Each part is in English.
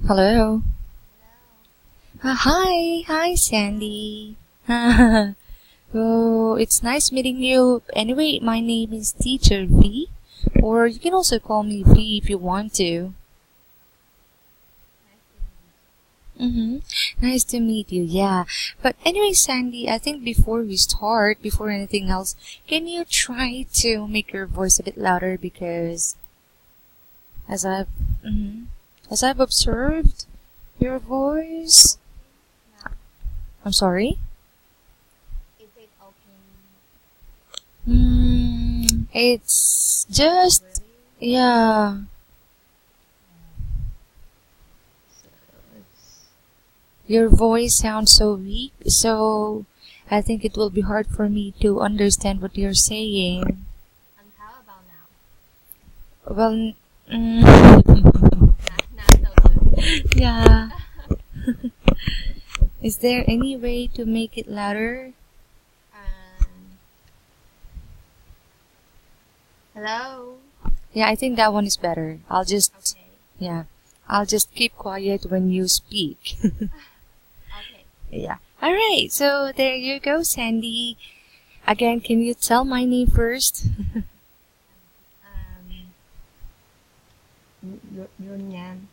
Hello. Hi, Sandy. Oh, it's nice meeting you. Anyway, my name is Teacher V, or you can also call me V if you want to. Mm-hmm. Nice to meet you. Yeah. But anyway, Sandy, I think before we start, before anything else, can you try to make your voice a bit louder because as I've mhm, as I've observed your voice. I'm sorry. Is it okay? It's just Really? yeah. So it's Your voice sounds so weak, so I think it will be hard for me to understand what you're saying. and how about now? Well, Not so good. yeah. Is there any way to make it louder? Um, Hello. Yeah, I think that one is better. Okay. Yeah, I'll just keep quiet when you speak. Okay. Yeah. All right. So there you go, Sandy. Again, can you tell my name first? Your name.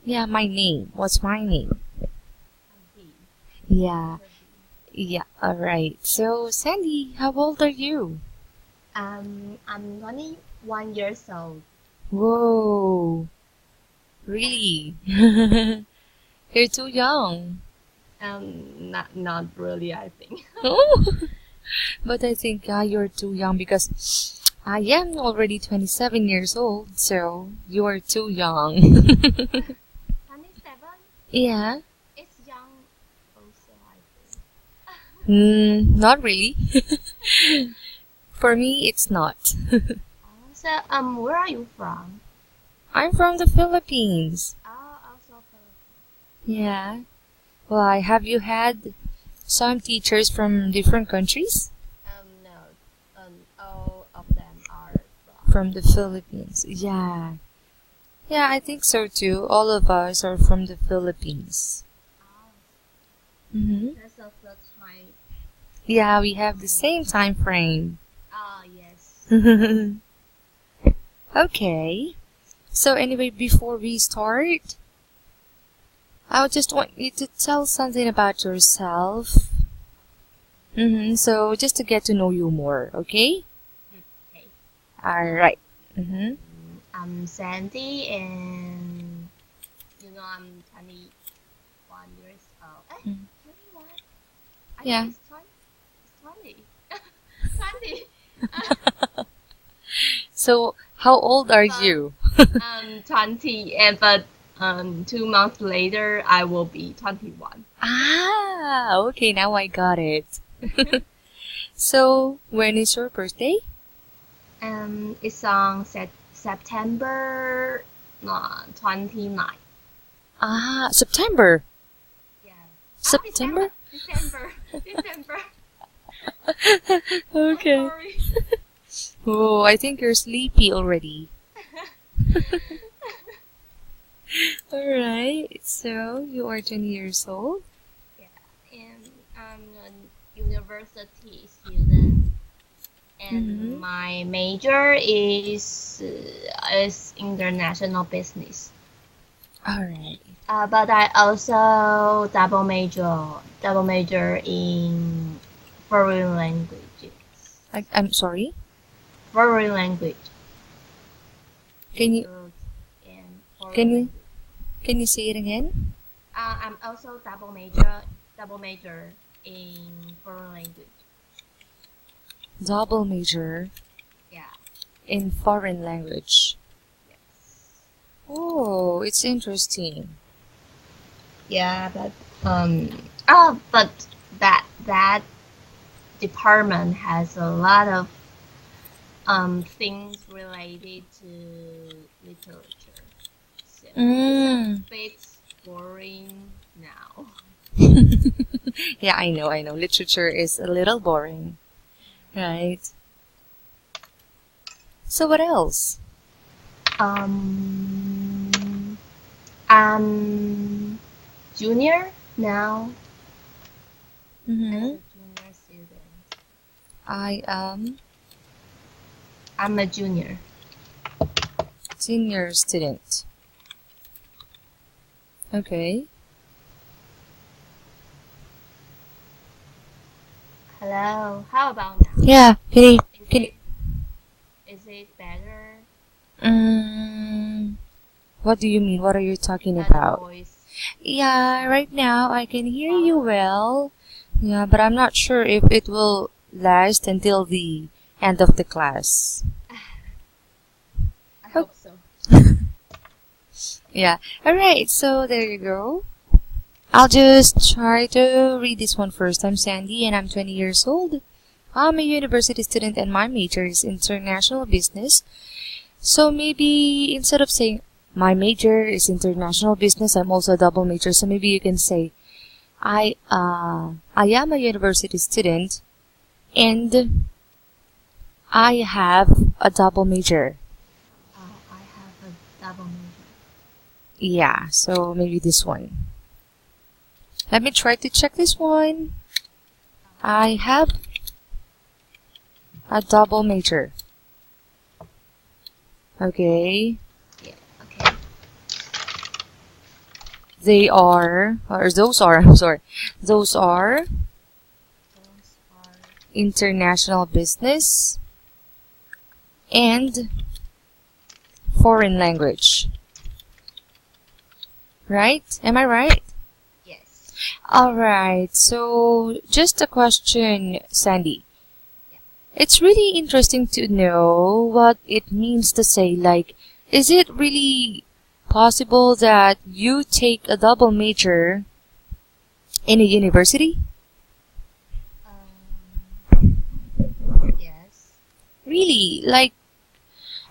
Yeah, my name. What's my name? B. Yeah. Yeah. All right. So, Sandy, how old are you? I'm 21 years old. Whoa. Really? You're too young. Not really. I think. Oh. But I think you're too young because I am already 27 years old, so you're too young. 27. Yeah. It's young. Also, I think. Not really. For me, it's not. So where are you from? I'm from the Philippines. Oh, also from. Yeah. Why, have you had some teachers from different countries? No. All of them are from. From the Philippines. Yeah. Yeah, I think so too. All of us are from the Philippines. Mm-hmm. Because of the time. Yeah, we have the same time frame. Ah, yes. Okay. So anyway, before we start, I would just want you to tell something about yourself. So just to get to know you more, okay? Okay. Alright. Mm-hmm. I'm Sandy, and I'm 21 years old. Mm. 21? I Yeah. think it's 20. 20. 20. So how old are But, you? 20, and but 2 months later, I will be 21. Ah, okay, now I got it. So when is your birthday? It's on September 29. Ah, September. Yeah. September? December. December. Okay. Sorry. Oh, I think you're sleepy already. Alright, so you are 20 years old? Yeah. And I'm a university student, and Mm-hmm. my major is international business. Alright. But I also double major in foreign languages. I'm sorry. Foreign language. Can you And can foreign you language. can you say it again? I'm also double major in foreign language. Double major Yeah. in foreign language. Yes. Oh, it's interesting. Yeah, but that department has a lot of things related to literature. So it's Mm. a bit boring now. Yeah, I know. Literature is a little boring, right? So what else? Um, I'm junior now. As Mm-hmm. a junior student. I am I'm a junior. senior student. Okay. Hello. How about now? Yeah. Is Can you, it is it better? what do you mean? What are you talking The about? voice. Yeah, right now I can hear you Follow? well. Yeah, but I'm not sure if it will last until the end of the class. I Oh, hope so. yeah. Alright, so there you go. I'll just try to read this one first. I'm Sandy and I'm 20 years old. I'm a university student and my major is international business. So maybe instead of saying my major is international business, I'm also a double major. So maybe you can say I am a university student and I have a double major. I have a double major. Yeah, so maybe this one. Let me try to check this one. I have a double major. Okay. Yeah. Okay. They are, or those are, I'm sorry. Those are Those are international business and foreign language. Right? Am I right? yes. Alright, so just a question, Sandy. Yeah. It's really interesting to know what it means to say, like, is it really possible that you take a double major in a university? Yes. Really? Like,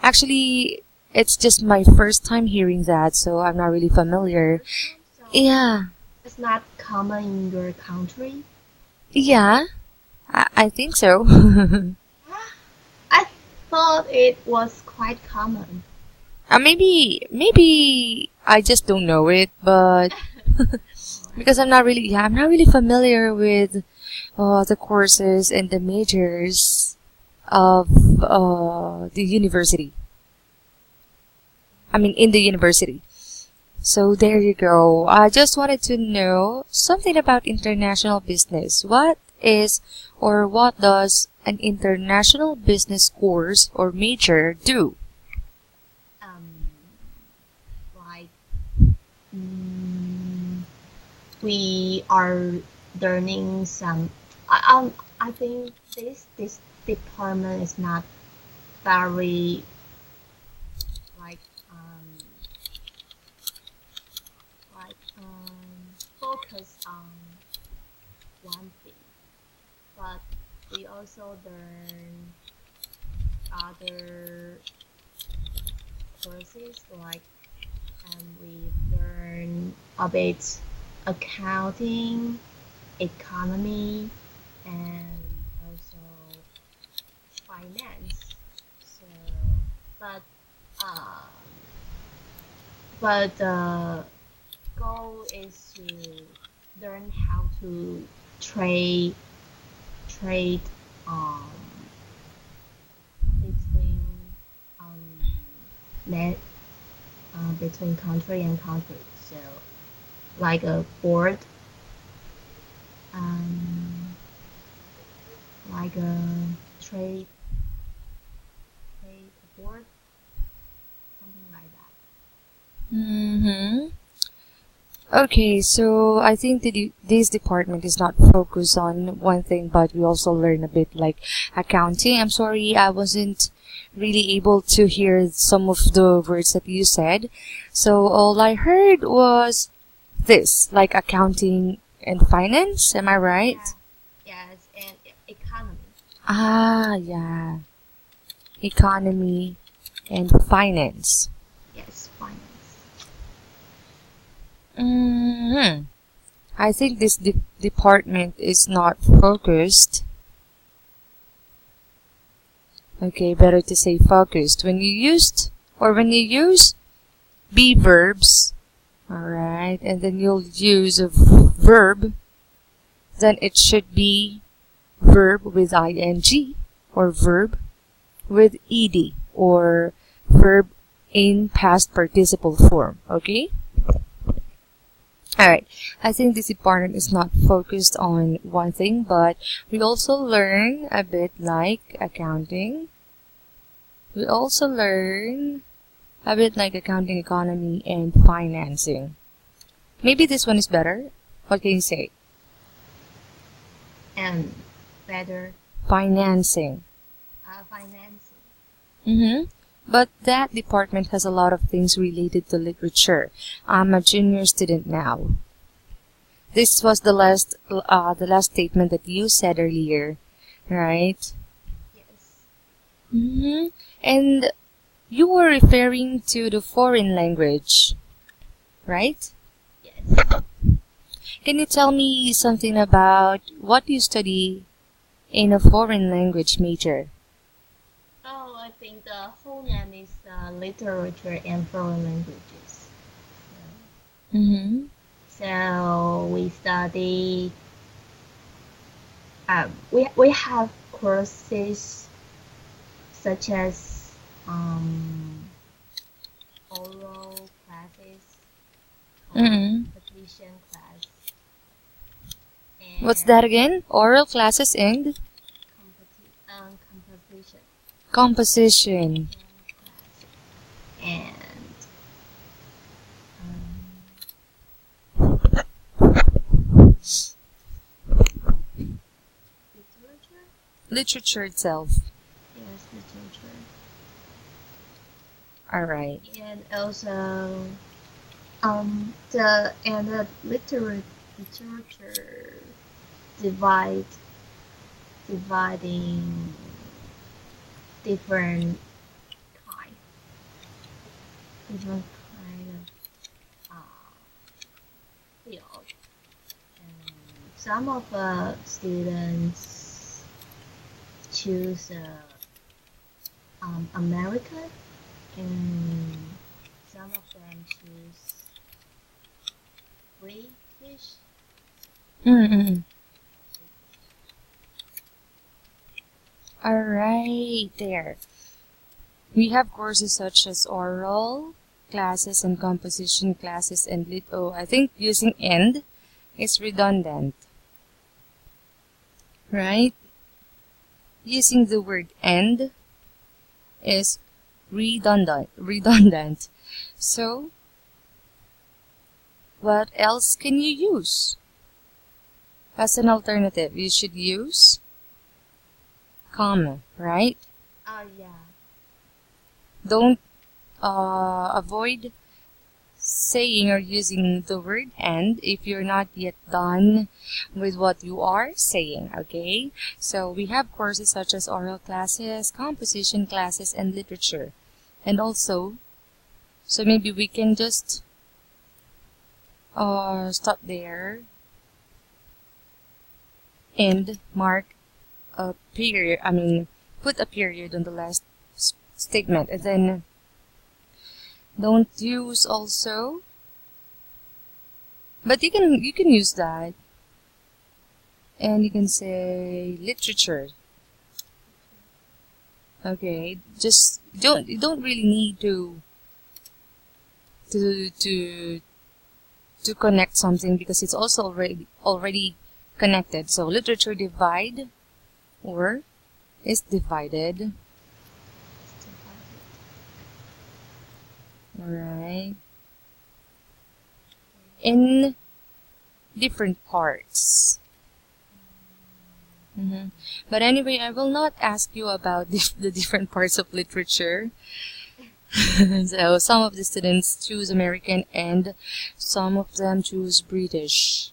actually, it's just my first time hearing that, so I'm not really familiar. So Yeah, it's not common in your country. yeah, I think so. I thought it was quite common. Maybe I just don't know it, but because I'm not really familiar with the courses and the majors of the university. I mean, in the university. So there you go. I just wanted to know something about international business. What is or what does an international business course or major do? Like mm, we are learning some. I think this department is not very like like focus on one thing, but we also learn other courses like we learn a bit accounting, economy, and also finance. So, but uh, but the goal is to learn how to trade trade um, between um, net between country and country. So like a board, um, like a trade trade board, something like that. Mm-hmm. Okay, so I think this department is not focused on one thing, but we also learn a bit like accounting. I'm sorry, I wasn't really able to hear some of the words that you said. So all I heard was this, like accounting and finance. Am I right? Yeah. Yes, and economy. Ah, yeah. Economy and finance. Yes, finance. Hmm. I think this department is not focused. Okay, better to say focused. When you use be verbs Alright, and then you'll use a verb. Then it should be verb with ing or verb with ed or verb in past participle form. Okay? Alright, I think this department is not focused on one thing, but we also learn a bit like accounting. We also learn a bit like accounting, economy, and financing. Maybe this one is better. What can you say? And better Financing. financing. Mm-hmm. But that department has a lot of things related to literature. I'm a junior student now. This was the last statement that you said earlier, right? Yes. Mm-hmm. And you were referring to the foreign language, right? Yes. Can you tell me something about what you study in a foreign language major? Oh, I think the whole name is literature and foreign languages. Mm-hmm. So we study. We have courses such as oral classes, Mm-hmm. competition class, What's and that again? Oral classes and composition composition. class, and literature. Literature itself. Yes, literature, Alright. and also the literature divide dividing different kind different kind of field. And some of the students choose American, and some of them choose British. Mm-hmm. Alright, there. We have courses such as oral classes and composition classes and I think using and is redundant. Right? Using the word and is redundant. So, what else can you use? As an alternative, you should use comma, right? Oh yeah. Don't avoid saying or using the word and if you're not yet done with what you are saying, okay? So we have courses such as oral classes, composition classes, and literature. And also, so maybe we can just stop there and mark a period, put a period on the last statement, and then don't use also, but you can use that, and you can say literature. Okay, just you don't really need to to to connect something because it's also already connected. So literature divide or is divided. Alright. In different parts. But anyway, I will not ask you about the different parts of literature. So some of the students choose American and some of them choose British.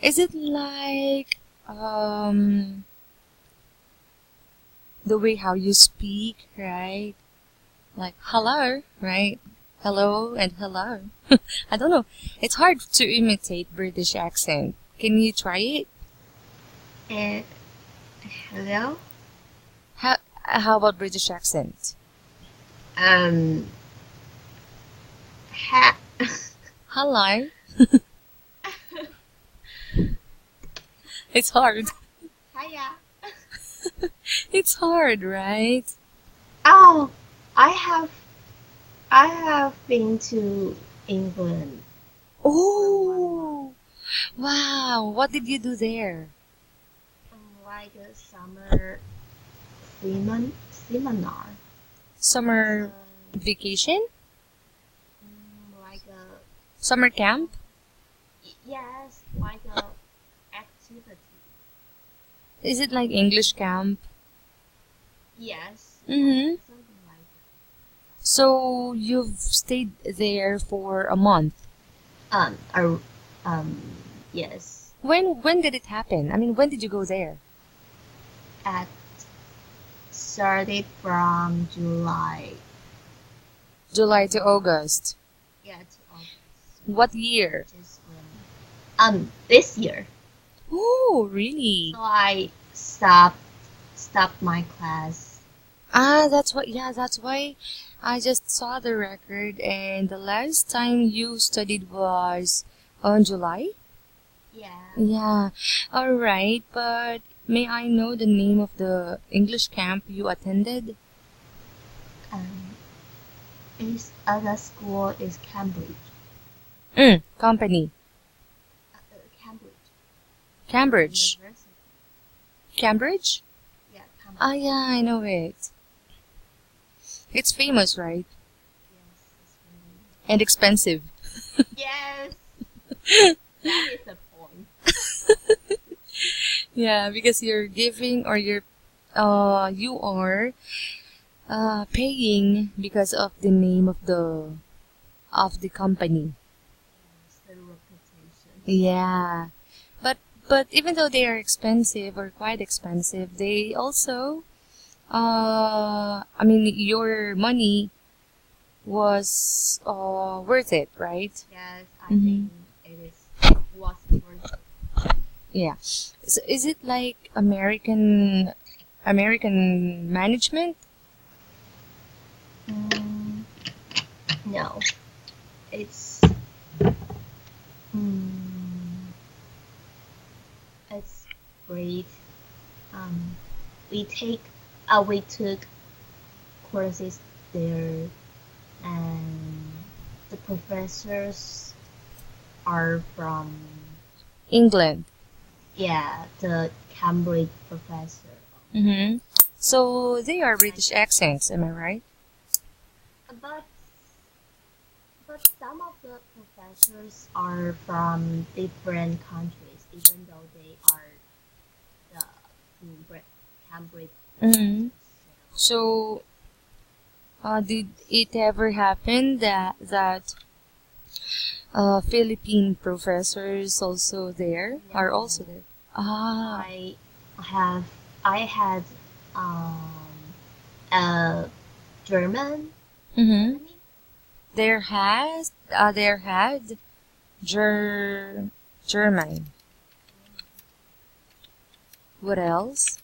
Is it like the way how you speak, right? Like hello, right? Hello and hello. I don't know. It's hard to imitate British accent. Can you try it? And hello. How about British accent? Um. Ha. Hello. It's hard. Hiya. It's hard, right? Oh, I have I have been to England for 1 month. Oh, wow. What did you do there? Like a summer seminar. It's Summer vacation? like a Summer camp? yes, like a activity. Is it like English camp? Yes, Mm-hmm. something like So you've stayed there for a month. that. Yes, When did it happen? I mean, when did you go there? at started from July. July to August. Yeah, to August. What year? Just this year. Oh, really? So I stopped my class. Ah, that's what, yeah, that's why I just saw the record, and the last time you studied was on July? Yeah. Yeah, all right, but may I know the name of the English camp you attended? Um, is other school is Cambridge. Company. Cambridge Cambridge. University. Cambridge? Yeah, Cambridge. Ah, yeah, I know it. It's famous, right? Yes, it's And expensive. really. Yes, that is the point. Yeah, because you're giving or you are paying because of the name of the company. Yes, the reputation. Yeah. But even though they are expensive or quite expensive, they also I mean your money was worth it, right? Yes, I Mm-hmm. think was worth it. Yeah. So is it like American management? Mm, no, it's mm, it's great. Um, we take we took courses there, and the professors are from England. the Cambridge professor. Mm-hmm. So they are British accents, am I right? But some of the professors are from different countries, even though they are the Cambridge Mm-hmm. professors. So did it ever happen that Philippine professors also there are also No, there? Ah. I have I had um a German Mm-hmm. Germany. There had German. What else?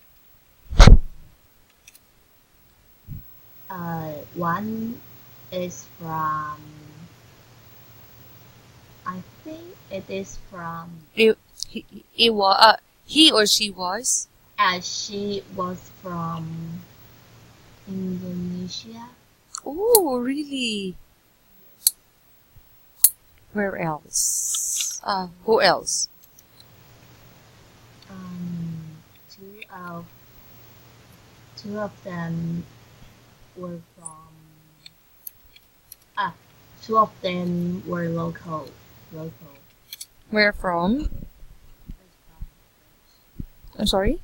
One is from I think it is from He or she was. she was from Indonesia. Oh, really? Where else? Who else? Um, two of two of them were from ah two of them were local. Where from? It's from I'm sorry.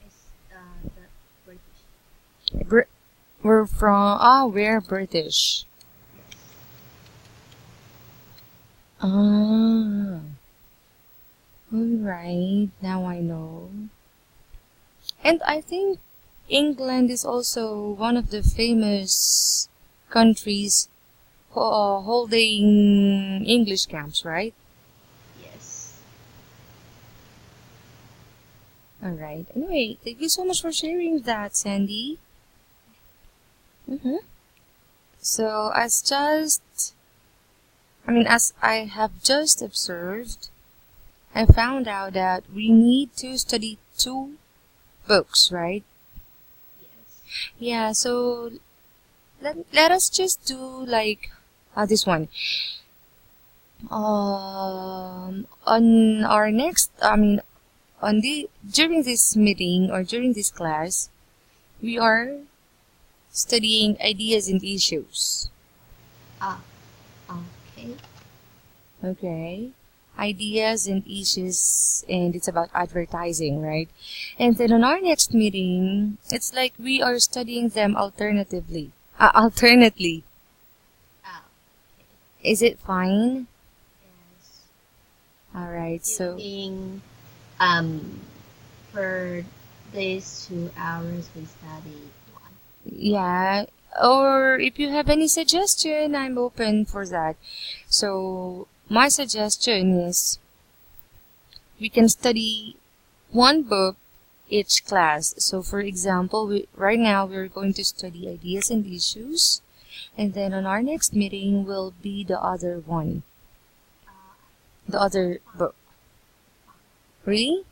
it's the British. Br- we're from. We're British. Ah, alright. Now I know. And I think England is also one of the famous countries holding English camps, right? Yes. Alright. Anyway, thank you so much for sharing that, Sandy. Mm-hmm. So, as just I mean, as I have just observed, I found out that we need to study two books, right? Yes. Yeah, so let us just do like this one. On our next, I mean, on the during this meeting or during this class, we are studying ideas and issues. Ah, okay. Okay. Ideas and issues, and it's about advertising, right? And then on our next meeting, it's like we are studying them alternatively. Alternately. Ah, Is it fine? yes. All right. You So, think um for these 2 hours we study one? yeah. Or if you have any suggestion, I'm open for that. So, my suggestion is we can study one book each class. So, for example, right now we're going to study ideas and issues, and then on our next meeting will be the other one, Uh, the other fine, book. Really?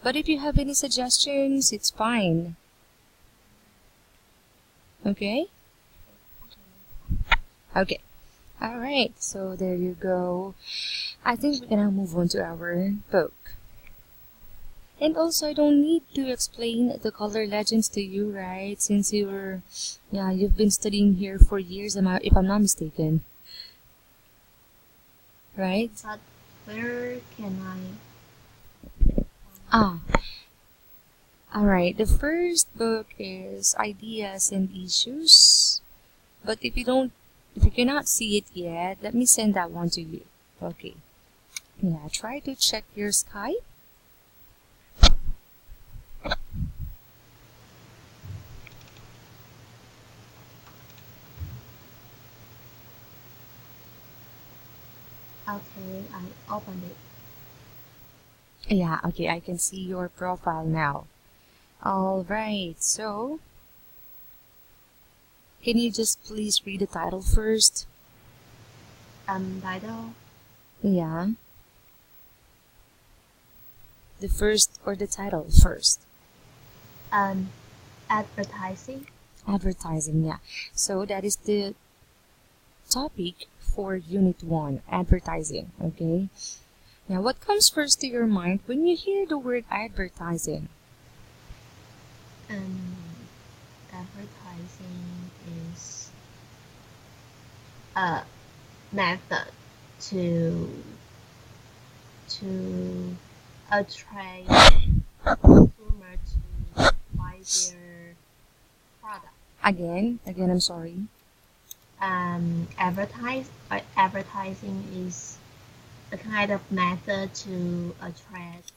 But if you have any suggestions, it's fine. Okay? Okay. All right. So there you go. I think we're gonna move on to our book. And also, I don't need to explain the color legends to you, right? Since you've been studying here for years, if I'm not mistaken, right? but where can I Ah, all right. The first book is Ideas and Issues. But if you cannot see it yet, let me send that one to you. Okay. Yeah, try to check your Skype. Okay, I opened it. Yeah, okay, I can see your profile now. All right, so can you just please read the title first? Title, Yeah, the first or the title first. advertising. Advertising, yeah. So that is the topic for Unit 1, advertising, okay? Now, what comes first to your mind when you hear the word advertising? Um, Advertising is a method to to attract consumer to buy their product. Again, I'm sorry. Advertising is a kind of method to attract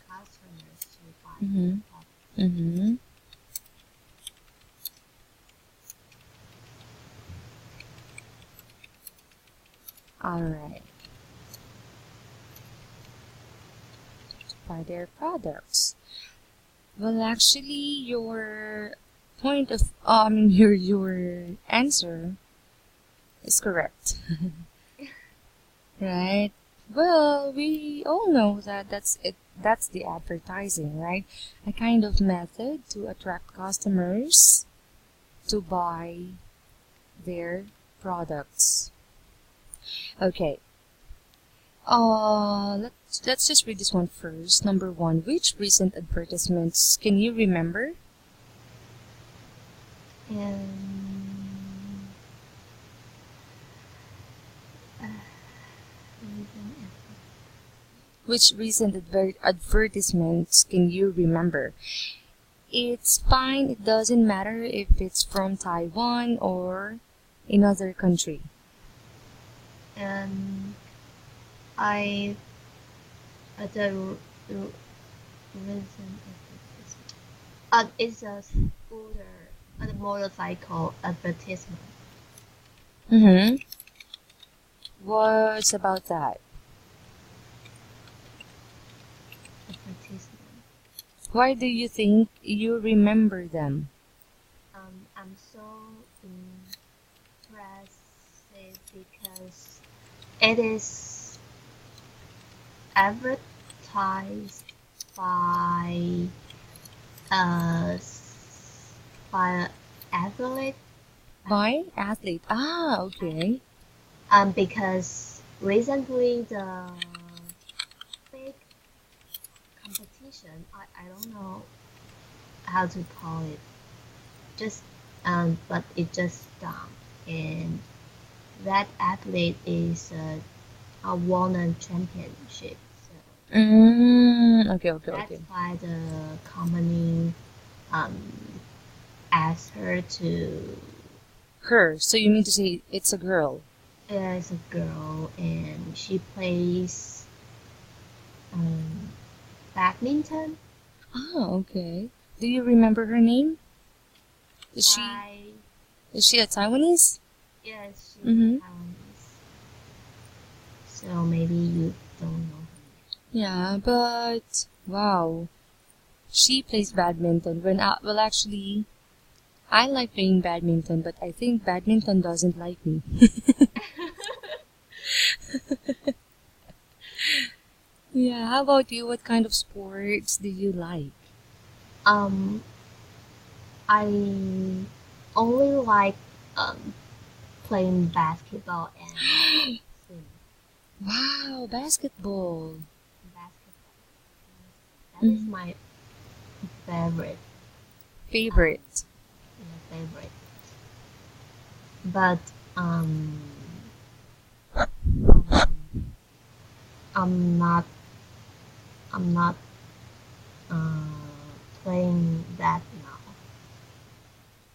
customers to buy Mm-hmm. their product. Mm-hmm. All right. Buy their products. Well, actually, your point of your answer is correct, right? Well, we all know that that's it. That's the advertising, right? A kind of method to attract customers to buy their products. Okay. Let's just read this one first. Number one, which recent advertisements can you remember? And uh, reason Which recent advertisements can you remember? It's fine. It doesn't matter if it's from Taiwan or another country. and I the reason advertisement. It's a scooter, a motorcycle advertisement. Mm-hmm. What's about that? Advertisement. Why do you think you remember them? I'm so impressive because it is advertised by a by an athlete. By athlete. Ah, okay. Because recently the big competition, I don't know how to call it, just but it just done, and that athlete is a won a championship. So Okay, okay, that's okay. why the company um asked her to. Her. So you mean to say it's a girl? Is a girl and she plays um, badminton. Ah, okay. Do you remember her name? Is she I is she a Taiwanese? Yes, she's Mm-hmm. Taiwanese. So maybe you don't know her. Yeah, but wow, she plays badminton. Well, actually, I like playing badminton, but I think badminton doesn't like me. Yeah. How about you? What kind of sports do you like? Um, I only like um playing basketball and swim. Wow, basketball. Basketball. That is Mm, my favorite. Um, favorite. favorite. But um, I'm not. I'm not uh, playing that now.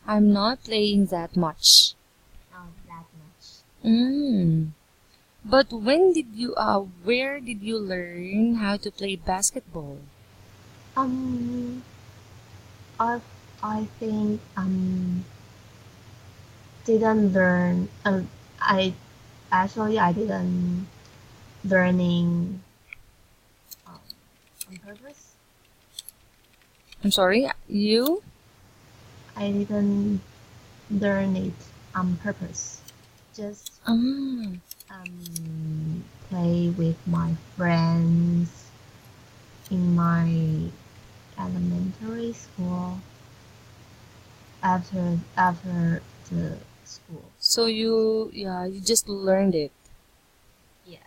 I'm not playing that much. Not that much. Mm. But where did you learn how to play basketball? Um, I I think didn't learn. I I didn't learning um, on purpose. I'm sorry, you? I didn't learn it on purpose. Just Ah, play with my friends in my elementary school after the school. so you just learned it. Yes.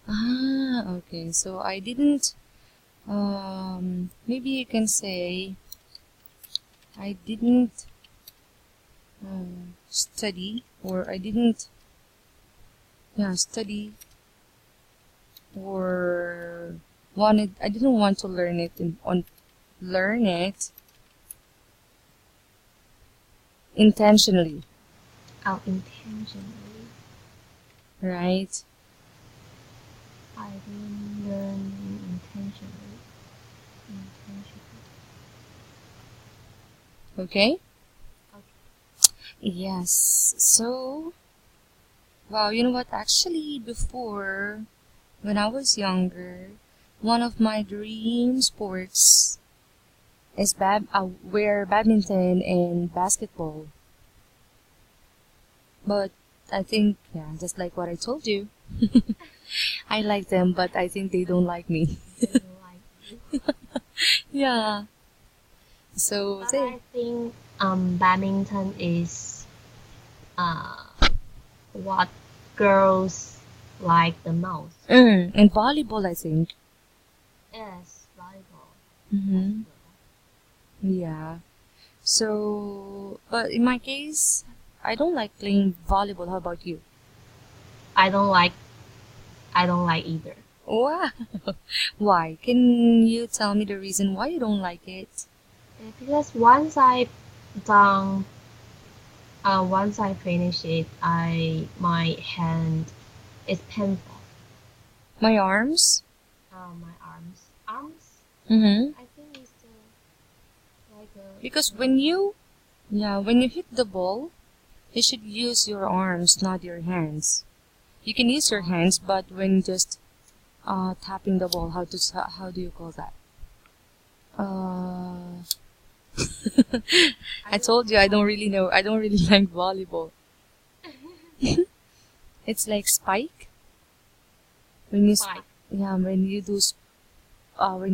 Ah, okay. So I didn't, maybe you can say I didn't study or I didn't, yeah, study or I didn't want to learn it intentionally, Oh, intentionally. right? I didn't learn intentionally. Intentionally. Okay? Okay. Yes. So, wow, you know what? Actually, before, when I was younger, one of my dream sports is were badminton and basketball. But I think, yeah, just like what I told you, I like them, but I think they don't like me. They don't like you. Yeah. So, But there. I think badminton is uh what girls like the most. And volleyball, I think. Yes, volleyball. Mm-hmm. Basketball. Yeah. So, but in my case, I don't like playing volleyball. How about you? I don't like I don't like either. Wow. Why? Can you tell me the reason why you don't like it? Because done once I finish it, I my hand is painful. My arms? My arms. Mm-hmm. I think it's like Because when you hit the ball, you should use your arms, not your hands. You can use your hands, but when just tapping the ball, how do you call that? Uh, I I don't told you know I how. don't really know. I don't really like volleyball. It's like spike. When you Spike. yeah, when you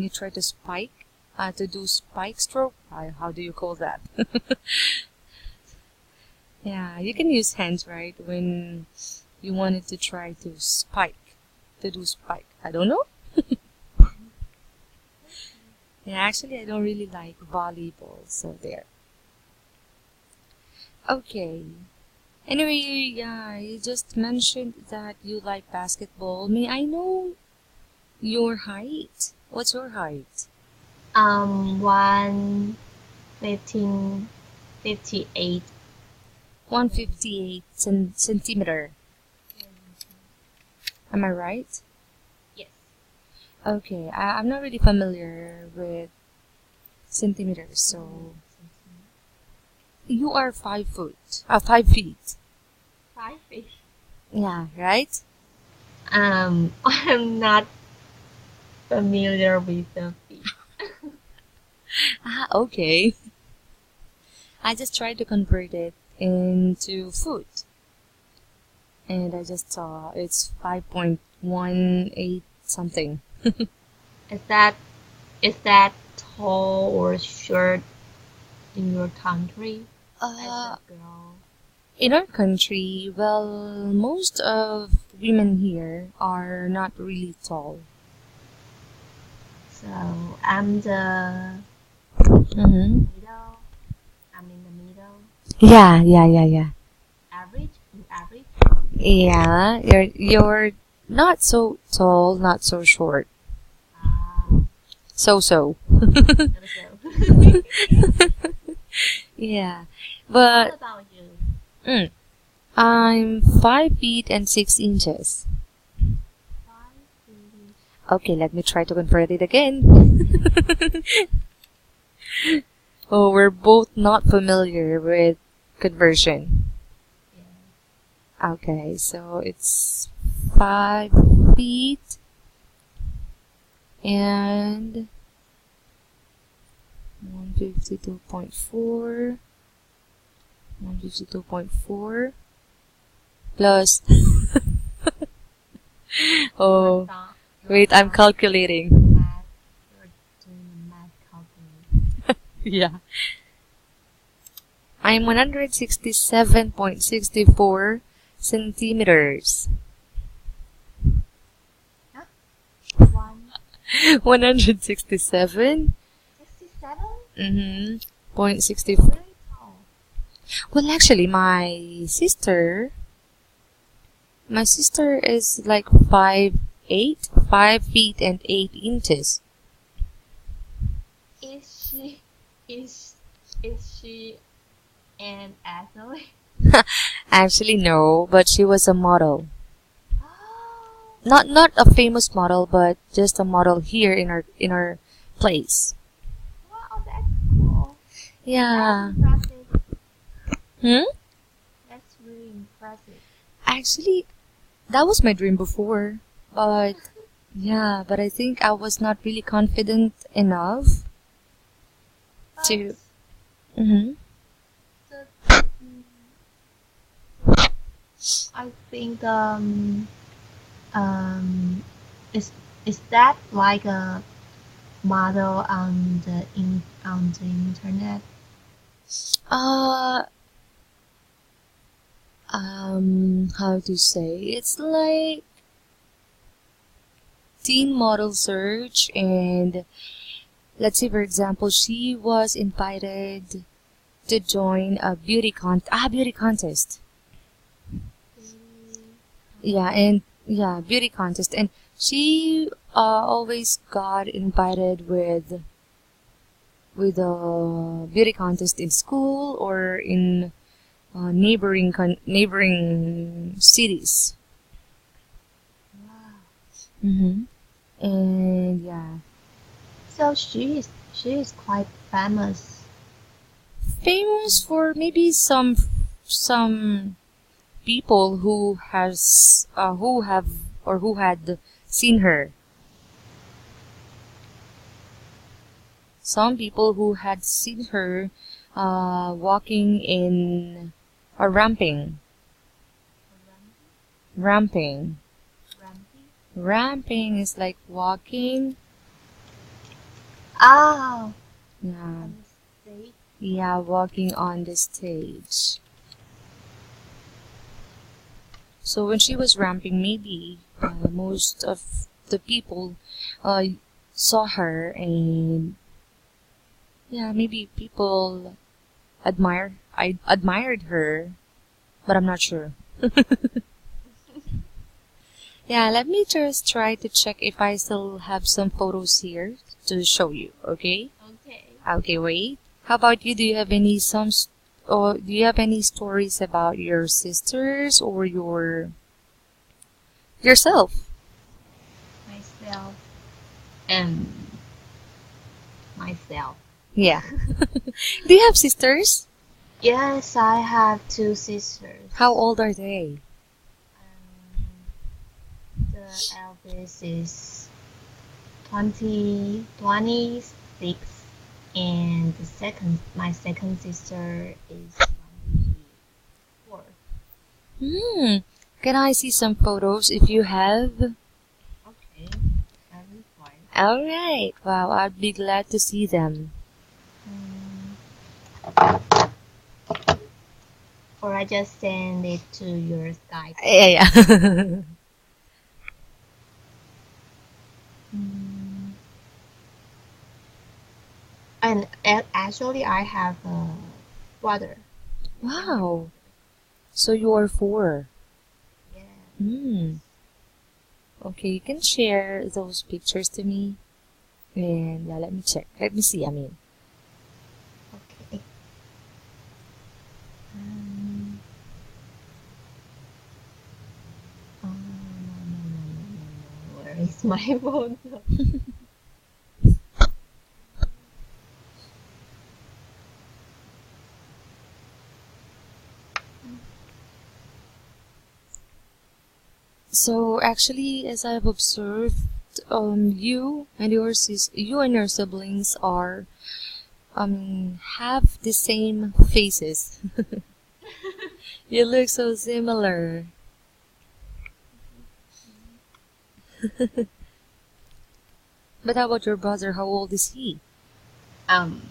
try to spike, to do spike stroke. How do you call that? Yeah, you can use hands, right? When you wanted to try to do spike. I don't know. Yeah, actually, I don't really like volleyball, so there. Okay. Anyway, yeah, you just mentioned that you like basketball. May I know your height? What's your height? 115, 58. 158 centimeter. Am I right? Yes. Okay, I'm not really familiar with centimeters, so you are 5 foot, 5 feet. 5 feet. Yeah, right? I'm not familiar with the feet. Ah, okay. I just tried to convert it into foot, and I just saw it's 5.18 something. Is that is that tall or short in your country as Uh, a girl? in our country, well, most of women here are not really tall. So I'm the Mm-hmm. middle. I'm in the middle. Yeah, yeah, yeah, yeah. Average. In average. Yeah, you're not so tall, not so short. Ah, So. so. Yeah, What but about you? I'm 5 feet and 6 inches. 5 feet. Okay, let me try to convert it again. Oh, we're both not familiar with conversion. Yeah. Okay, so it's 5 feet and 152.4, 152.4 plus. Oh, wait, I'm calculating. Math. You're doing the math calculation. Yeah. I'm 167.64 centimeters. Huh? 167? 167? Mm-hmm. Point 64. Very tall. Well, actually, my sister is like 5'8", 5 feet and 8 inches. Is she an athlete? Actually, no, but she was a model. Oh, Not a famous model, but just a model here in our place. wow, that's cool. Yeah. That's impressive. Hmm? That's really impressive. Actually, that was my dream before, but yeah, but I think I was not really confident enough But to. Mm-hmm. the, I think um is that like a model on the internet? Uh, how to say? It's like teen model search, and let's say, for example, she was invited to join a beauty contest. Beauty contest, and she always got invited with a beauty contest in school or in neighboring cities. Wow. Mm-hmm. And yeah, So she is quite famous. famous for maybe some people who have or who had seen her. Some people who had seen her walking in or ramping. Ramping. Ramping. Ramping is like walking. Oh, Yeah. on the stage. Yeah, walking on the stage. So when she was ramping, maybe most of the people uh, saw her, and yeah, maybe people I admired her, but I'm not sure. Yeah, let me just try to check if I still have some photos here to show you. Okay. Okay. Okay, wait. How about you? Do you have any or do you have any stories about your sisters or yourself? Myself and myself. Yeah. Do you have sisters? Yes, I have two How sisters. old are they? The eldest is 26, and my second sister is 24. Hmm. Can I see some photos if you have? Okay, every fine. All right. Wow, I'd be glad to see them. Mm, or I just send it to your Skype. Yeah, yeah. Mm, and actually, I have a brother. A younger Wow. brother. So you are four. Yeah. Hmm. Okay, you can share those pictures to me. And yeah, let me check. Let me see, I mean. Okay. Um, no, no, no, no, no, no. Where is my phone? So actually, as I've observed, you and your siblings are have the same faces. You look so similar. But how about your brother? How old is he? um,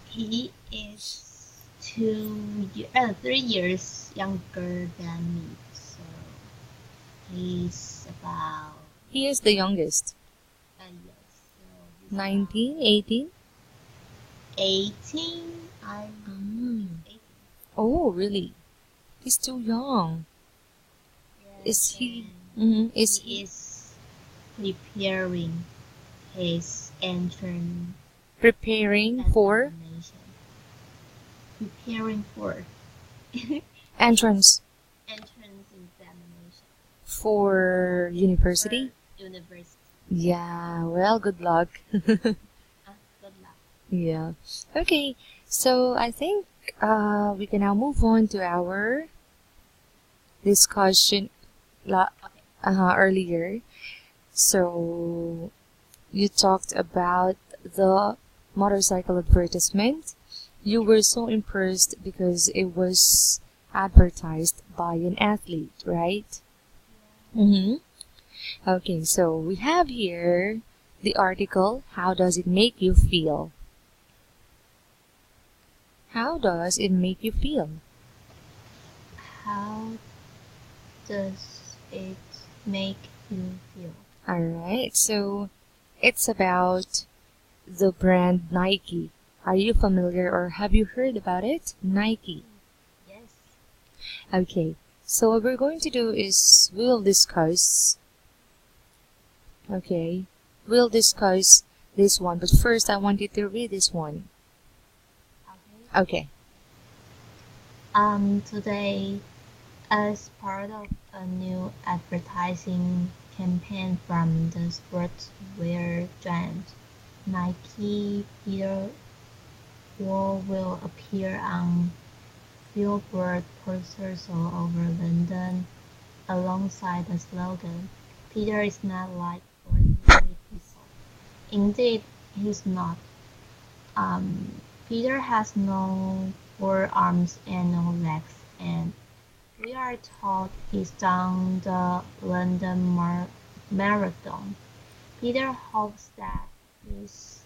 he is 3 years younger than me, so he's about He is the youngest. yes, so he's about 19, 18? 18. I Mm. he's 18. Oh, really? He's too young. Yes, Is he? and Is he he is preparing his entrance preparing for examination. Preparing for entrance entrance examination for for university? university. Yeah, well, good luck. Good luck. Yeah. Okay, so I think we can now move on to our discussion Okay. earlier. So you talked about the motorcycle advertisement. You were so impressed because it was advertised by an athlete, right? Mm-hmm. Okay, so we have here the article, How Does It Make You Feel? How does it make you feel? How does it make you feel? Alright, so it's about the brand Nike. Are you familiar or have you heard about it? Nike. Yes. Okay, so what we're going to do is okay, we'll discuss this one, but first I want you to read this one. Okay. Okay. Today, as part of a new advertising campaign from the sportswear giant, Nike, Peter Wall will appear on billboard posters all over London alongside the slogan, "Peter is not like ordinary people." Indeed, he's not. Peter has no forearms and no legs, and We are told he's done the London Marathon. Peter hopes that his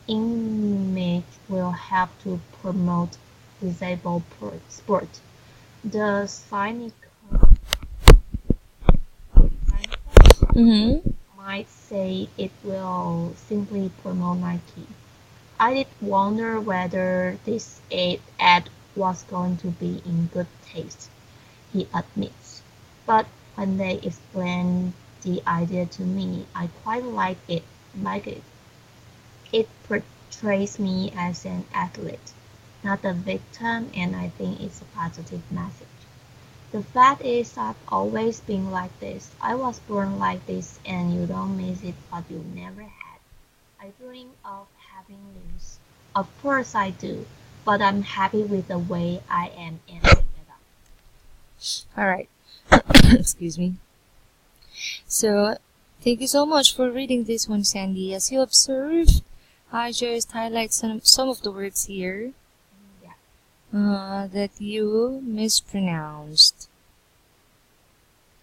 image will help to promote disabled sport. The cynical Mm-hmm. might say it will simply promote Nike. I did wonder whether this ad was going to be in good taste, he admits. But when they explained the idea to me, I quite like it. It portrays me as an athlete, not a victim, and I think it's a positive message. The fact is I've always been like this. I was born like this and you don't miss it what you never had. I dream of having this. Of course I do, but I'm happy with the way I am and I get up. All right. Excuse me. So, thank you so much for reading this one, Sandy. As you observed, I just highlight some of the words here Yeah. that you mispronounced.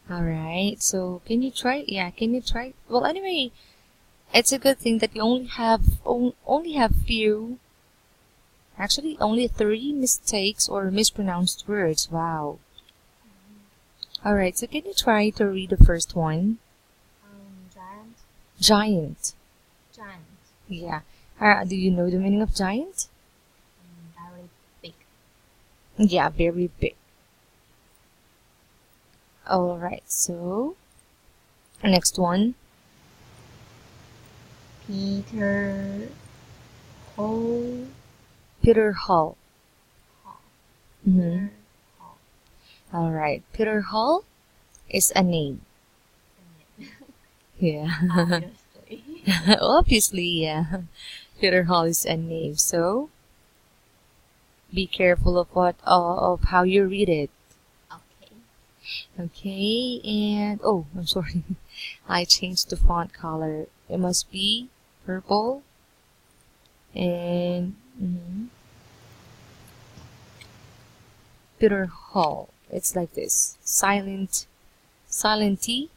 All right. So, can you try? Yeah, can you try? Well, anyway, it's a good thing that you only have few. Actually, only 3 mistakes or mispronounced words. Wow. Alright, so can you try to read the first one? Giant, Giant. giant, Yeah. Do you know the meaning of giant? very big. Yeah, very big. Alright, so next one. Peter Hall, Peter Hall. Hall, Mm-hmm. Peter Hall. Alright, Peter Hall is a name. Yeah. Obviously. Obviously, yeah. Peter Hall is a name, so be careful of how you read it. Okay. Okay, and oh, I'm sorry. I changed the font color. It must be purple. And Peter Hall. It's like this. Silent T.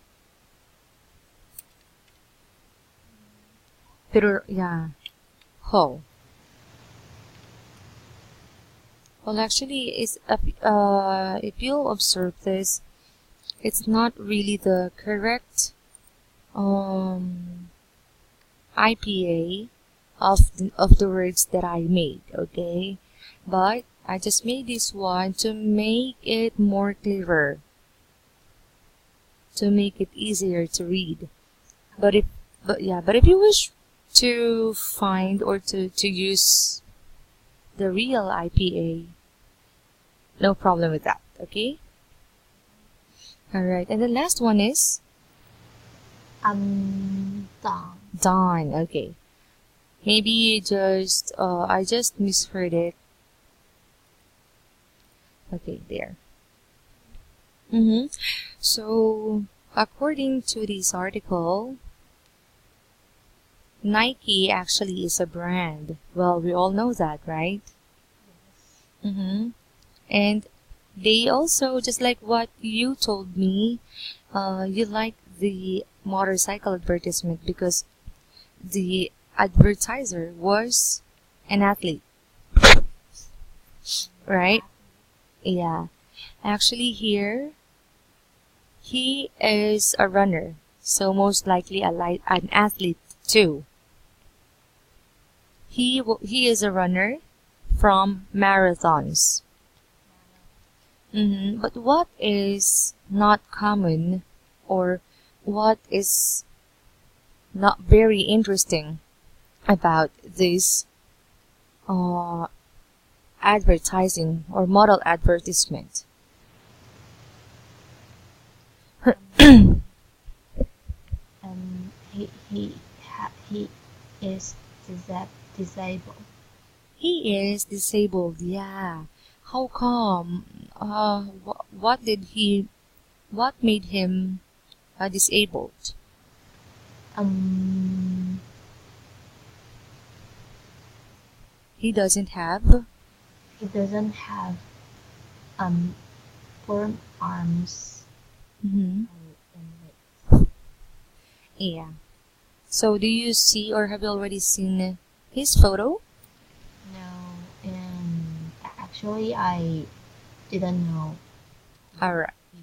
Peter, yeah, Hall. Well, actually, if you'll observe this, it's not really the correct IPA of the words that I made, okay? But I just made this one to make it more clearer, to make it easier to read. But if you wish to find or to use the real IPA, no problem with that, okay? Alright, and the last one is Dawn. dawn, okay. Maybe I just misheard it. Okay, there. So, according to this article, Nike actually is a brand. Well, we all know that, right? And they also, just like what you told me, you like the motorcycle advertisement because the advertiser was an athlete, right? Yeah. Actually, here, he is a runner, so most likely an athlete too. He is a runner from marathons. But what is not common or what is not very interesting about this advertising or model advertisement? He is disabled. He is disabled, yeah. How come? What made him disabled? He doesn't have arms Mm-hmm. and legs. Yeah. So do you see or have you already seen his photo? No, and actually I didn't know who Alright. he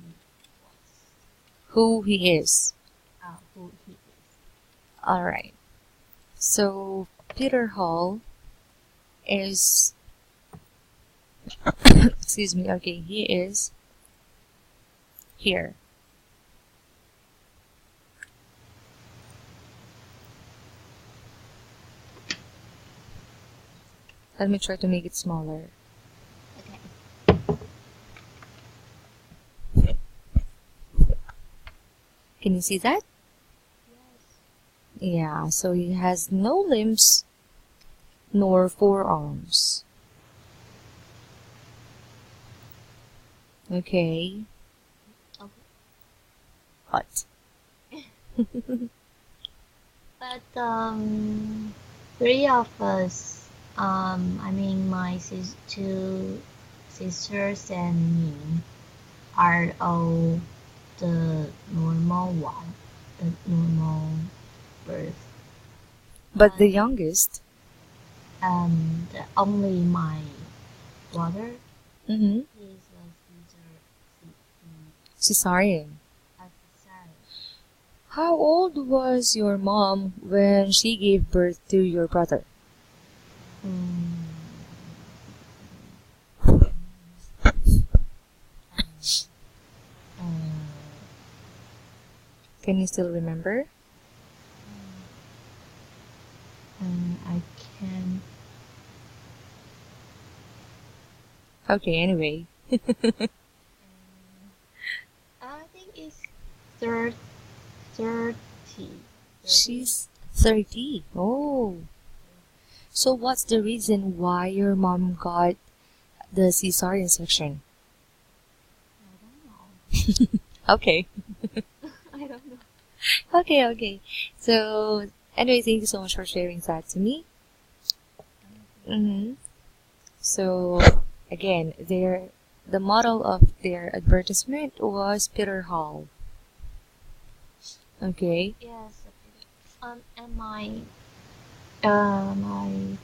was, Who he is. who he is. Alright. So Peter Hall is excuse me, okay, he is here. Let me try to make it smaller. Okay. Can you see that? Yes. Yeah, so he has no limbs nor forearms. Okay, Okay. what? But three of us, I mean two sisters and me, are all the normal one, the normal birth. But But the youngest, only my brother mm-hmm, is a Caesar, cesarean. a cesarean. How old was your mom when she gave birth to your brother? Mm, um, Can you still remember? I can. Okay, anyway. I think it's third, 30. 30. She's 30. Oh. So what's the reason why your mom got the cesarean section? I don't know. Okay. I don't know. Okay, okay. So, anyway, thank you so much for sharing that to me. Mm-hmm. So, again, the model of their advertisement was Peter Hall. Okay. Yes. And I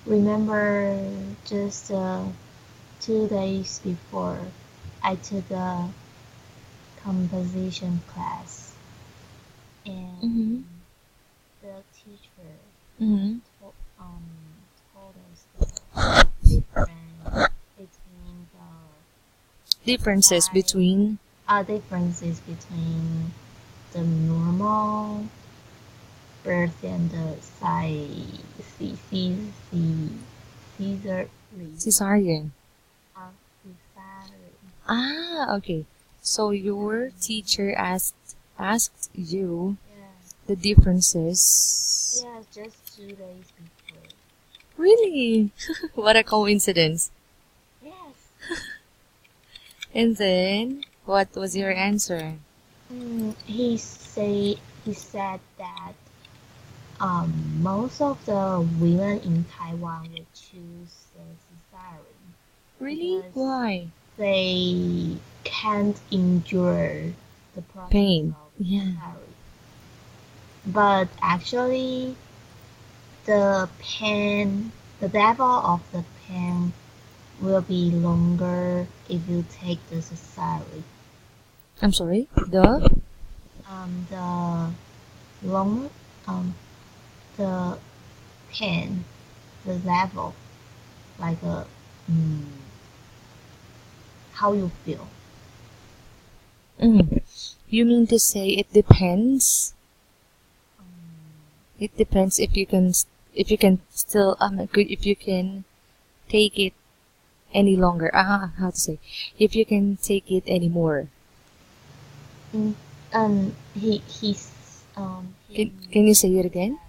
remember just 2 days before I took a composition class, Mm-hmm. and the teacher Mm-hmm. told, um, told us the difference between the Differences size, between. differences between the normal birth and the size, Caesar, Cesarean. cesarean. Ah, okay. So your teacher asked you Yeah, the differences. yeah, just 2 days before. Really? What a coincidence. Yes. And then, what was your answer? He said that most of the women in Taiwan would choose the cesarean Really? because Why? they can't endure the process Pain. of Yeah. cesarean. But actually, the the level of the pain will be longer if you take the cesarean. I'm sorry? The? The long, the pain, the level, like mm, how you feel. Mm. You mean to say it depends? Um, It depends if you can still if you can take it any longer. How to say? If you can take it anymore. mm, he Can you say it again?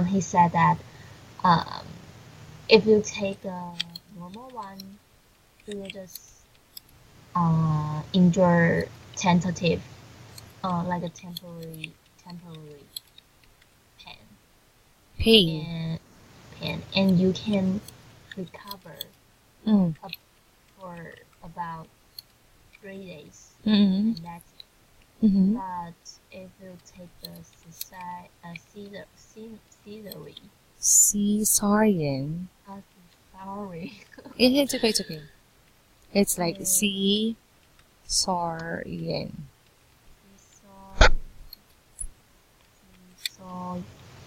he said that um, if you take the normal one, you will just endure tentative, like a temporary pain Pain. and and you can recover Mm. up for about 3 days, Mm-hmm. and that's it. Mm-hmm. But if you take the caesary, Caesarean. sorry, It's okay, it's okay. It's like uh, Caesarean. Caesar,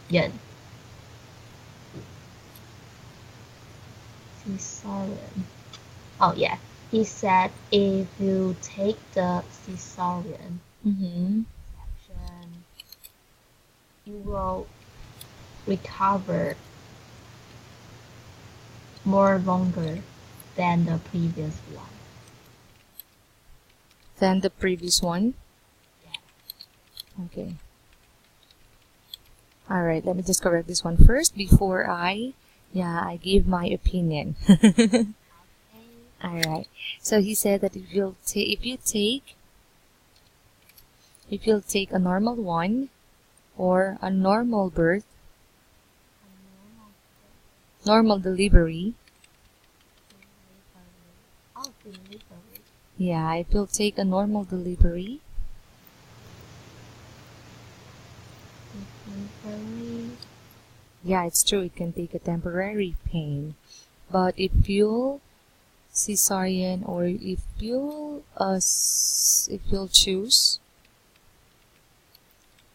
Caesarian, Caesarian. Oh yeah, he said if you take the Caesarian Mm-hmm. section, you will recover more longer than the previous one. Then the previous one. Yeah. Okay. Alright, let me just correct this one first before I give my opinion. Okay. Alright. So he said that if you'll take a normal one or a normal birth, normal delivery, Delivery. yeah, if you'll take a normal delivery, Delivery. yeah, it's true, it can take a temporary pain. But if you'll cesarean or if you'll choose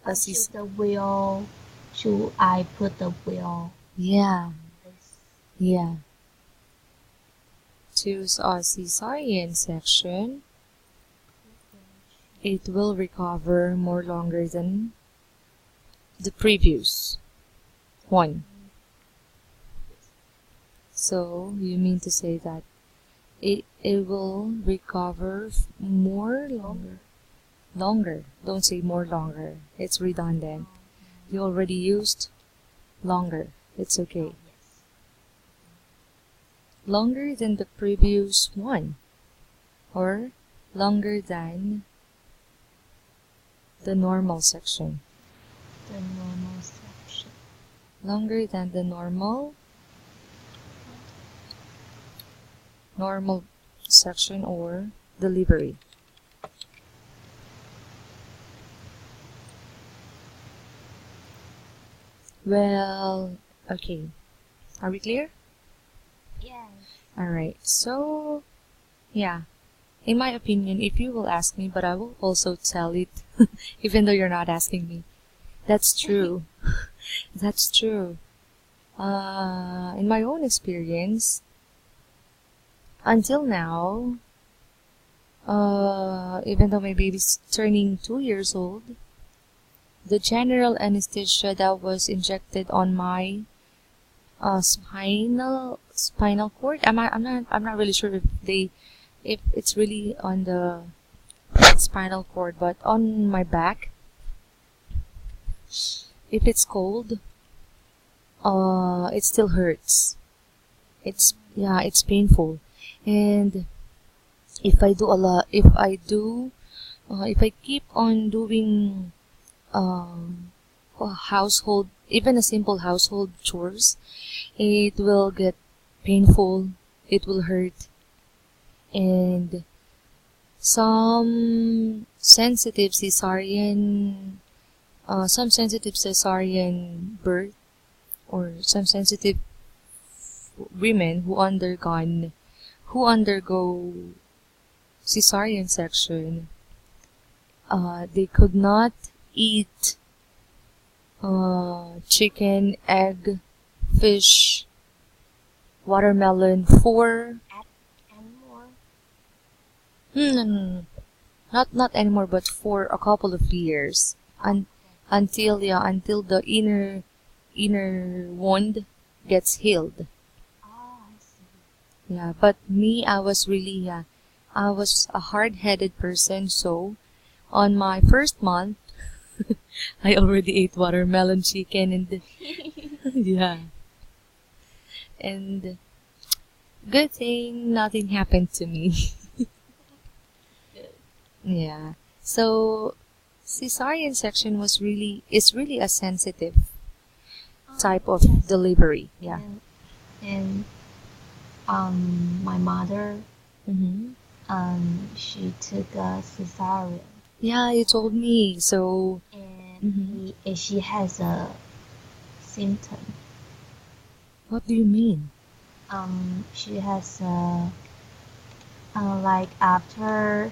a Choose the wheel. Should I put the wheel? yeah, This. yeah, choose a cesarean section, it will recover more longer than the previous one. So you mean to say that it will recover more longer. Don't say more longer. It's redundant. You already used longer. It's okay. Yes. Longer than the previous one, or longer than the normal section. The normal section. Longer than the normal section or delivery. Well, okay. Are we clear? Yes. Alright, so yeah. In my opinion, if you will ask me, but I will also tell it, even though you're not asking me. That's true. That's true. In my own experience, until now, even though my baby's turning 2 years old, the general anesthesia that was injected on my spinal cord. I'm not really sure if it's really on the spinal cord, but on my back. If it's cold, it still hurts. It's painful, and if I keep on doing household, even a simple household chores, it will get painful, it will hurt, and some sensitive cesarean birth, or some sensitive women who undergo cesarean section, they could not eat chicken, egg, fish, watermelon for Anymore? no, not anymore, but for a couple of years, until the inner wound gets healed. Oh, I see. Yeah, but me, I was a hard-headed person, so on my first month, I already ate watermelon, chicken, and yeah, and good thing nothing happened to me. Good. Yeah, so cesarean section is really a sensitive type of Yes. delivery. Yeah. And my mother Mm-hmm. she took a cesarean, Yeah, you told me. So, and mhm. she has a symptom. What do you mean? She has like after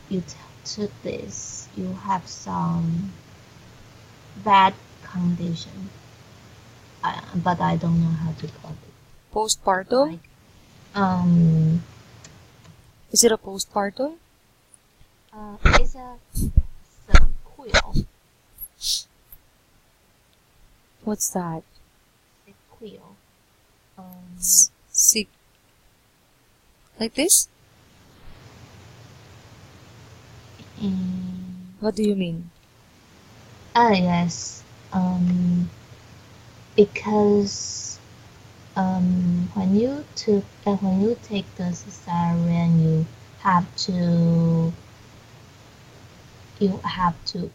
you took this, you have some bad condition. But I don't know how to call it. Postpartum? Like um, Is it a postpartum? it's a sequel. What's that? Sequel. Sick. Like this? And What do you mean? yes. Because when you take the cesarean, have to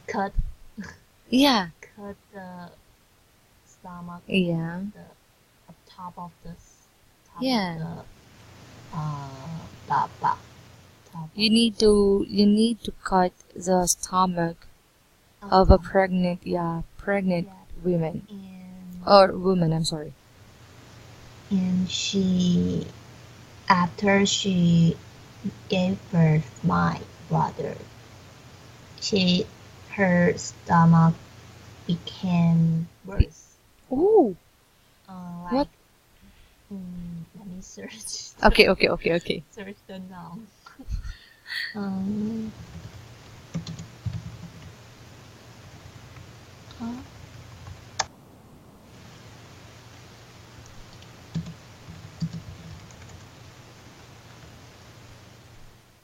cut Yeah. the stomach, Yeah. the top of the Yeah. top You need to cut the stomach of a pregnant yeah, women and or woman, I'm sorry. after she gave birth my brother, she her stomach became worse. Oh, Like what? let me search Okay. search the noun. um huh?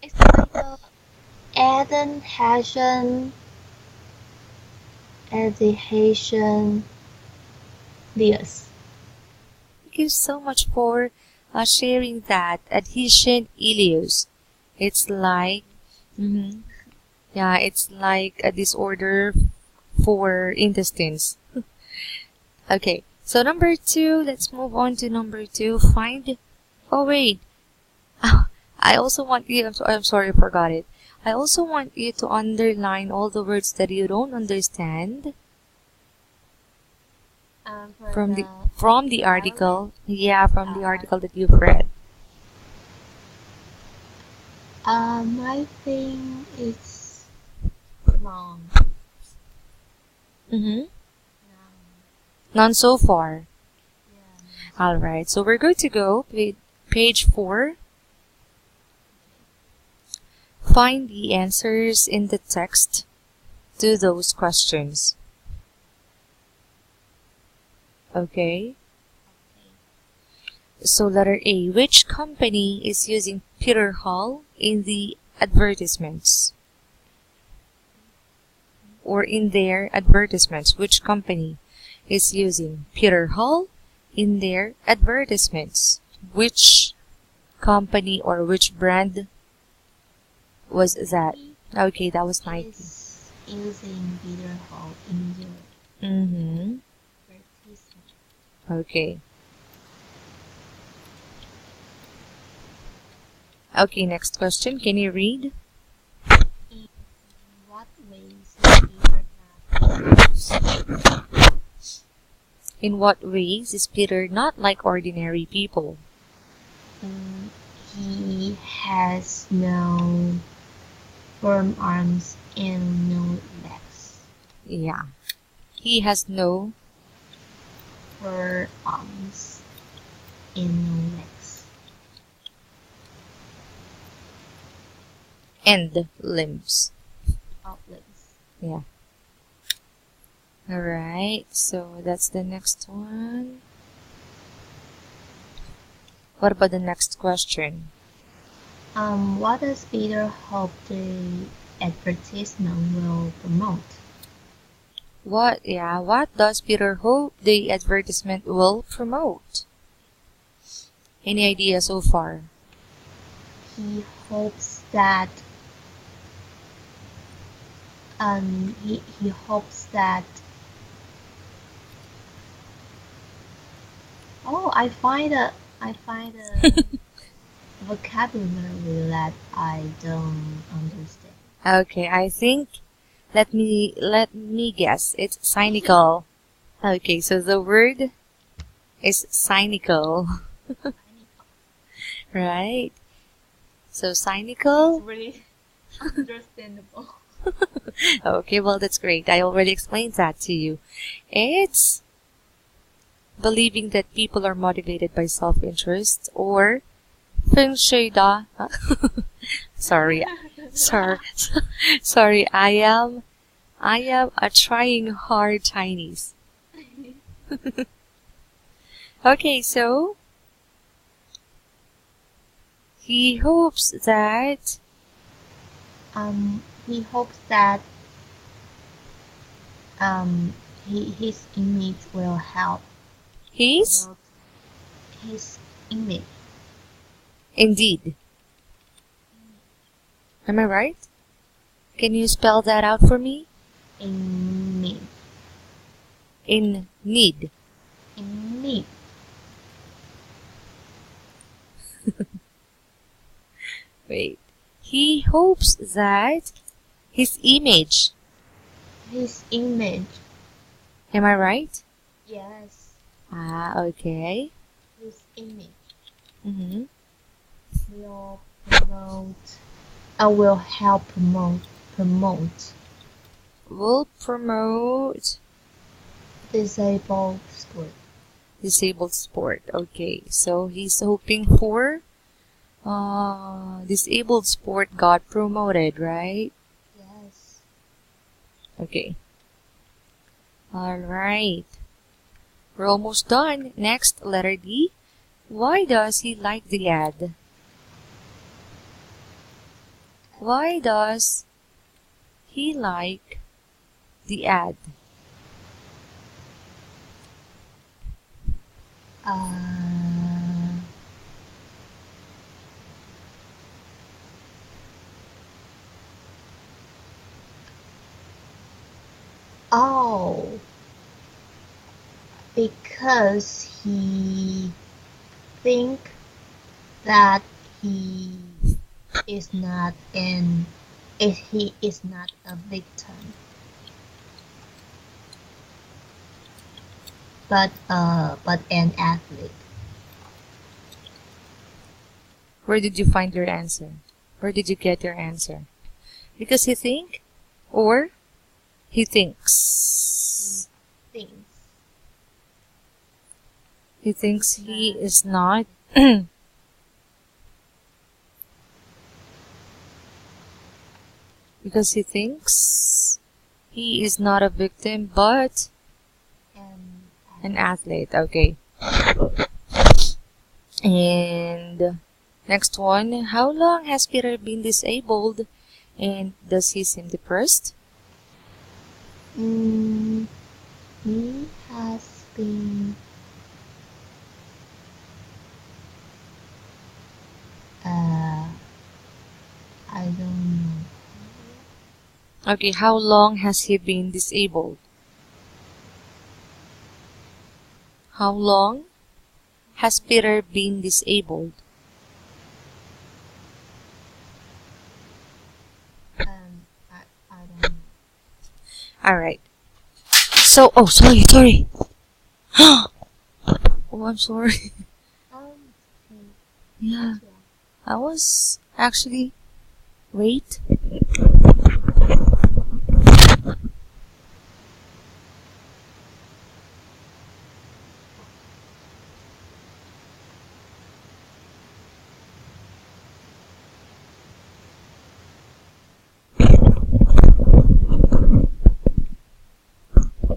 It's like a adhesion adhesion Yes. Thank you so much for sharing that. Adhesion ileus. It's like, mhm. Yeah, it's like a disorder for intestines. Okay, so number two, let's move on to number two. Find, oh wait, I also want you, I'm sorry, I forgot it. I also want you to underline all the words that you don't understand For from the the from the diary, article. Yeah, from the art. article that you've read. I think it's long. Mm-hmm. Long. None so far. Yeah. All right, so we're good to go. Page 4. Find the answers in the text to those questions. Okay. So letter A. Which company is using Peter Hall in the advertisements? Or in their advertisements, which company is using Peter Hall in their advertisements? Which company or which brand was that? Okay, that was Nike. Is using Peter Hall in your Mm-hmm. advertisement. Okay. Okay, next question. Can you read? In what ways is Peter not? In what ways is Peter not like ordinary people? He has no firm arms and no legs. Yeah. He has no Firm arms and no legs. end limbs. Outlets. Yeah. Alright, so that's the next one. What about the next question? What does Peter hope the advertisement will promote? What does Peter hope the advertisement will promote? Any idea so far? He hopes that he hopes that I find a vocabulary that I don't understand. Okay, I think let me guess. It's cynical. Okay, so the word is cynical, right? So It's cynical. really understandable. Okay, well that's great. I already explained that to you. It's believing that people are motivated by self-interest or 分水的. Sorry, sorry, sorry. I am a trying hard Chinese. Okay, so he hopes that He hopes that his image will help he's promote his image. indeed. Am I right? Can you spell that out for me? Image. In need. Image. Wait. He hopes that his image. His image. Am I right? Yes. Ah, okay. His image Mm-hmm. will promote. Will help promote Will promote disabled sport. disabled sport. Okay, so he's hoping for disabled sport got promoted, right? Yes. Okay. All right. We're almost done. Next, letter D. Why does he like the ad? Why does he like the ad? Uh, oh, because he think that is not an he is not a victim, but an athlete. Where did you find your answer? Where did you get your answer? Because he think or he thinks. Things. He thinks he is not because he thinks he is not a victim but And an athlete. Okay. And next one, how long has Peter been disabled and does he seem depressed? he has been I don't know. Okay, how long has he been disabled? How long has Peter been disabled? I don't know. Alright. So, oh, sorry. Oh, I'm sorry. Okay. Yeah, I was actually. Wait.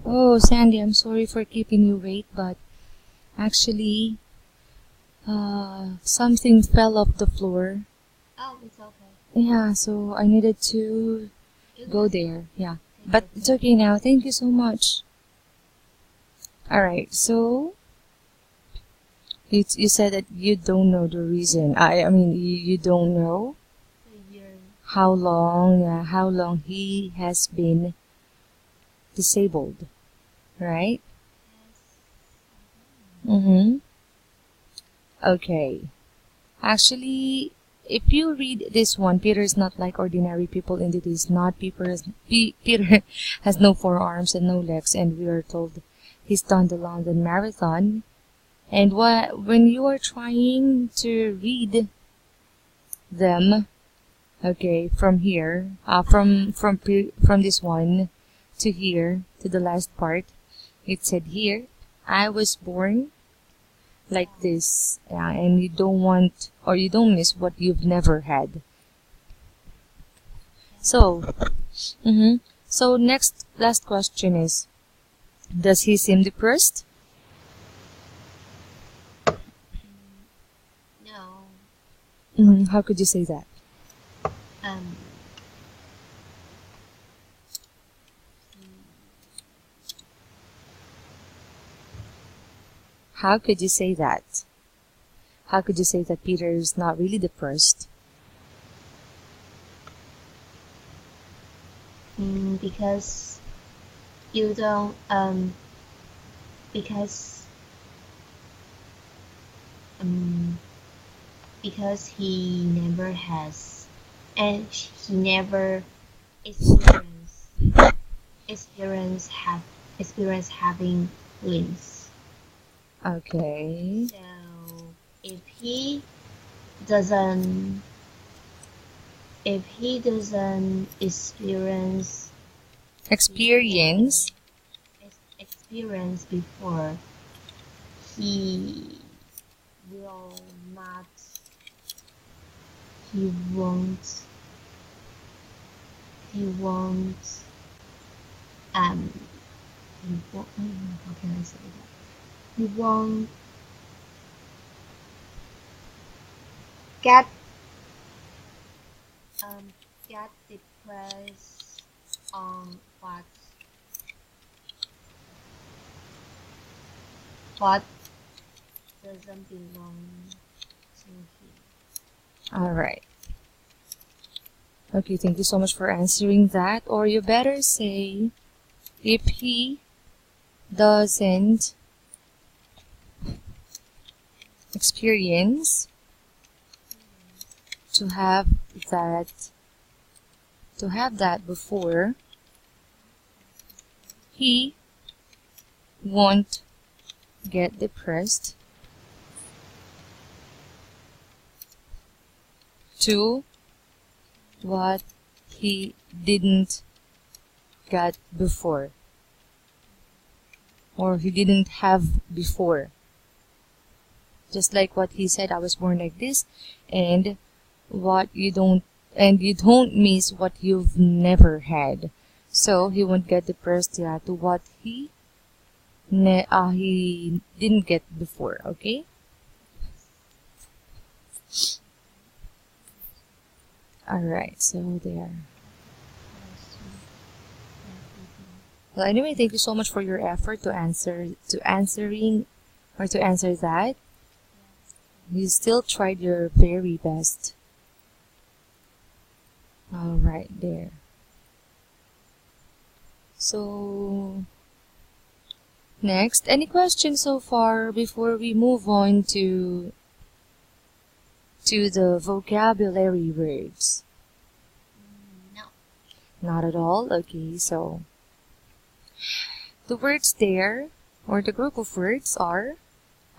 Oh, Sandy, I'm sorry for keeping you wait, but actually, something fell off the floor. Oh, it's okay. Yeah, so I needed to You go guys there. Yeah, take but your it's time. okay now. Thank you so much. All right, so you said that you don't know the reason. I mean you don't know The year. how long he has been disabled, right? Yes. Mm-hmm. Okay. Actually, if you read this one, Peter is not like ordinary people. Indeed, he's not. Peter has no forearms and no legs, and we are told he's done the London Marathon. And when you are trying to read them, okay, from here, from this one to here to the last part, it said here, I was born like this, and you don't want or you don't miss what you've never had. So, so next last question is, does he seem depressed? No. How could you say that? Um, How could you say that? How could you say that Peter is not really depressed? because you don't because because he never has and he never experience experience having limbs. Okay. So if he doesn't if he doesn't Experience. experience before, he will not he won't he won't um how can I say that, he won't get get depressed on what doesn't belong to him. All right. Okay, thank you so much for answering that. Or you better say, if he doesn't experience to have that before, he won't get depressed to what he didn't get before, or he didn't have before. Just like what he said, I was born like this, and you don't miss what you've never had. So he won't get depressed to what he didn't get before. Okay. All right. So there. Well, anyway, thank you so much for your effort to answer that. You still tried your very best. All right, there. So, next, any questions so far before we move on to the vocabulary words? No. Not at all? Okay, so the words there, or the group of words are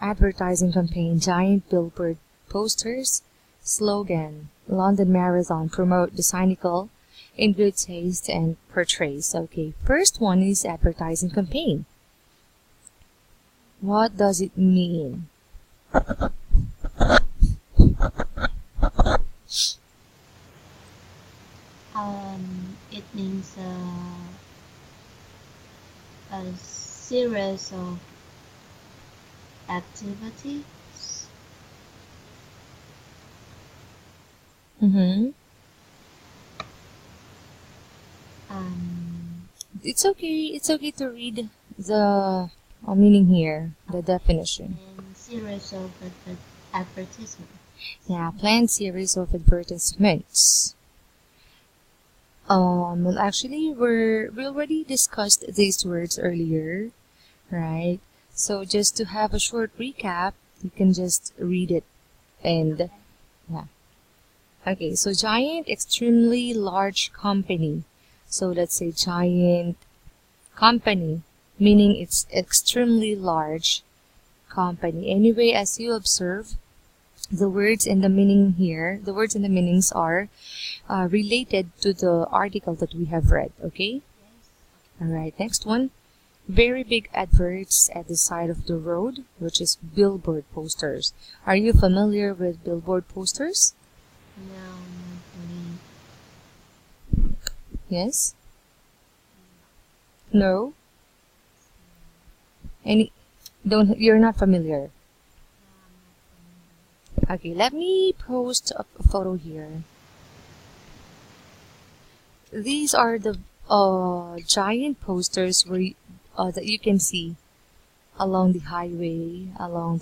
advertising campaign, giant billboard posters, slogan, London Marathon, promote the cynical, in good taste, and portrays. Okay, first one is advertising campaign. What does it mean? It means a series of activities. Mm-hmm. It's okay to read the meaning here, the definition. And series of advertisements. Yeah, planned series of advertisements. Well, actually, we already discussed these words earlier, right? So just to have a short recap, you can just read it and Okay, so giant, extremely large company. So let's say giant company, meaning it's extremely large company. Anyway, as you observe, the words and the meaning here, the words and the meanings are related to the article that we have read, okay? Alright, next one. Very big adverts at the side of the road, which is billboard posters. Are you familiar with billboard posters? No, not really. Yes? No? Any? Don't, you're not familiar. Okay, let me post a photo here. These are the giant posters where that you can see along the highway, along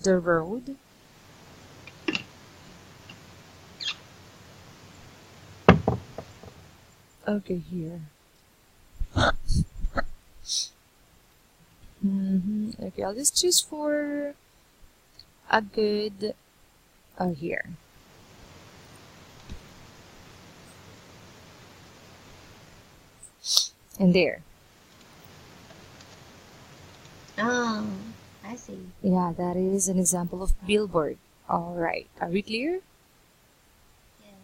the road. Okay, here. Okay, I'll just choose for a good here. And there. Oh, I see. Yeah, that is an example of billboard. Alright, are we clear? Yeah.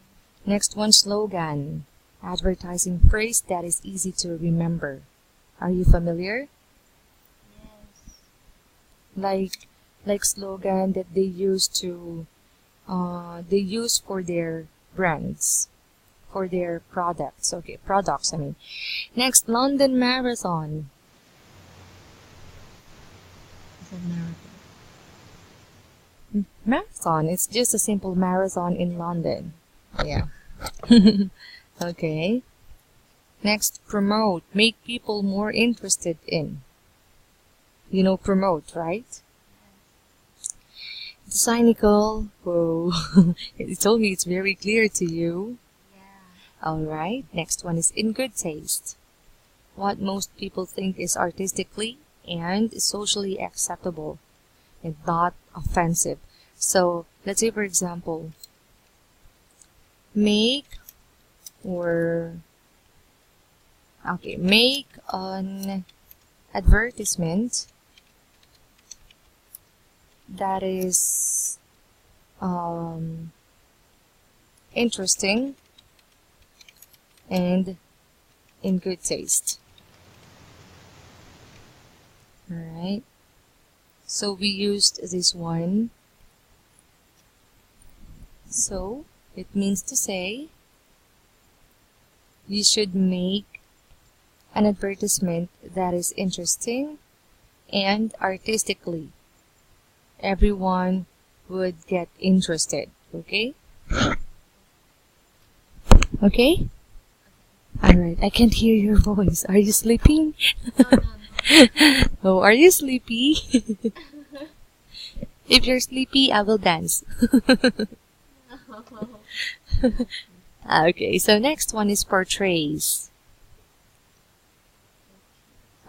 Next one, slogan. Advertising phrase that is easy to remember. Are you familiar? Yes. Like slogan that they use for their brands, for their products. Okay, products, I mean. Next, London Marathon. It's a marathon. Marathon, it's just a simple marathon in London. Yeah. Okay. Next, promote. Make people more interested in. You know promote, right? The cynical. Whoa. You told me it's very clear to you. Yeah. Alright. Next one is in good taste. What most people think is artistically and socially acceptable and not offensive. So, let's say for example, make an advertisement that is interesting and in good taste. Alright, so we used this one. So it means to say you should make an advertisement that is interesting and artistically. Everyone would get interested, okay? Okay? Alright, I can't hear your voice. Are you sleeping? No. Oh, are you sleepy? If you're sleepy, I will dance. Okay, so next one is portrays.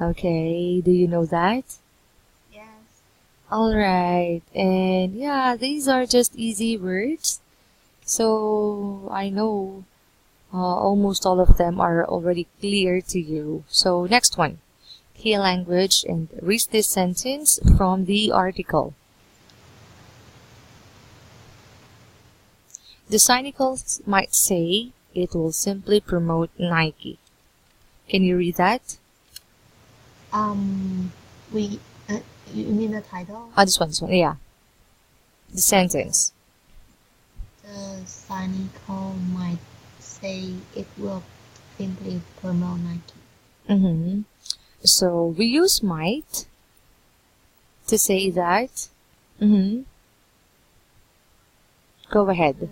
Okay, do you know that? Yes. Alright, and yeah, these are just easy words. So I know almost all of them are already clear to you. So next one, key language, and read this sentence from the article. The cynicals might say it will simply promote Nike. Can you read that? You mean the title? Oh, this one, yeah. The sentence. The cynical might say it will simply promote Nike. So we use might to say that. Go ahead.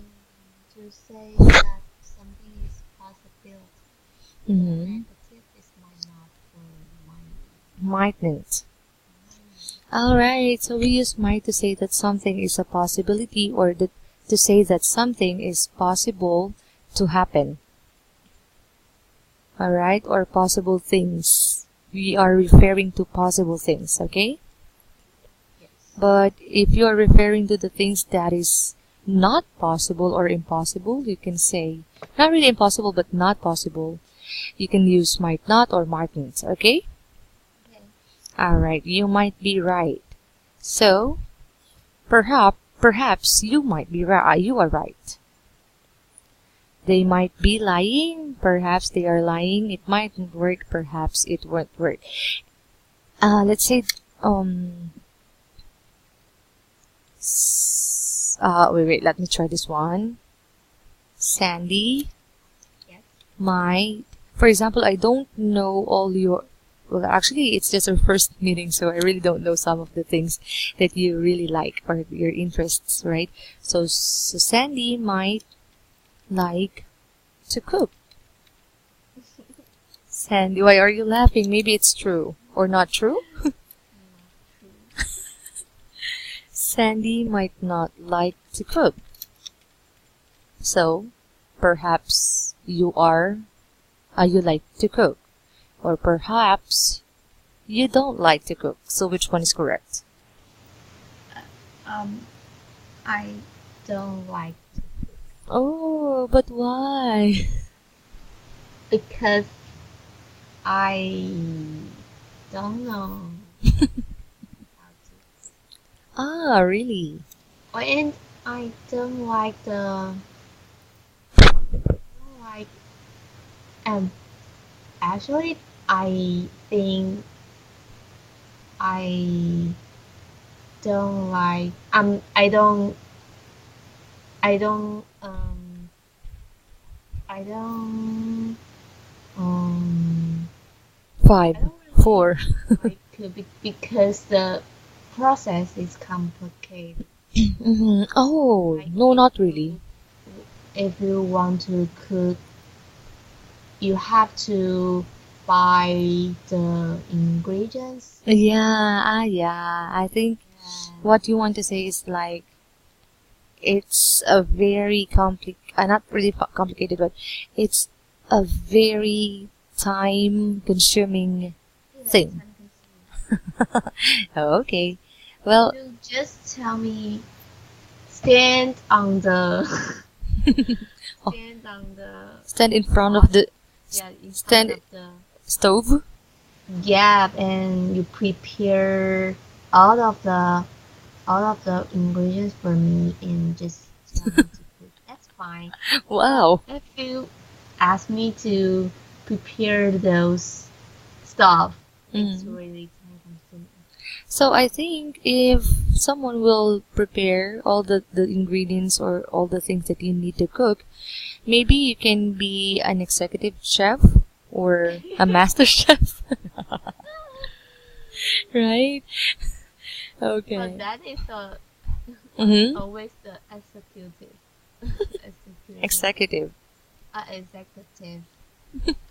To say that something is possible. Negative is might not or might. Mightn't. Alright, so we use might to say that something is a possibility, or to say that something is possible to happen. Alright, or possible things. We are referring to possible things, okay? Yes. But if you are referring to the things that is not possible or impossible, you can say, not really impossible, but not possible. You can use might not or mightn't, okay? Okay. Alright, you might be right. So, perhaps you might be right. You are right. They might be lying. Perhaps they are lying. It mightn't work. Perhaps it won't work. Let's say, wait, let me try this one. Sandy Yes. might, for example, I don't know all your, well, actually, it's just our first meeting, so I really don't know some of the things that you really like or your interests, right? So Sandy might like to cook. Sandy, why are you laughing? Maybe it's true or not true? Sandy might not like to cook. So, perhaps you like to cook. Or perhaps you don't like to cook. So which one is correct? I don't like Oh, but why? because I don't know how to. Ah, really? And I don't like don't like actually I think I don't like I don't I don't Five, I don't really 4. like to because the process is complicated. Mm-hmm. Oh, Like no, not really. if you want to cook, you have to buy the ingredients. Yeah. I think Yeah. what you want to say is like it's a very not really complicated, but it's a very time-consuming Yeah, thing. time-consuming. Okay. Well, You just tell me stand on the oh, stand on the stand in front of pot. the Yeah, in front stand of the stove. yeah, and you prepare all of the ingredients for me and just tell me to cook. That's fine. But Wow. if you ask me to prepare those stuff, it's Mm. really time consuming. So I think if someone will prepare all the ingredients or all the things that you need to cook, maybe you can be an executive chef or a master chef, right? But Okay. that is Mm-hmm. always the executive, Executive executive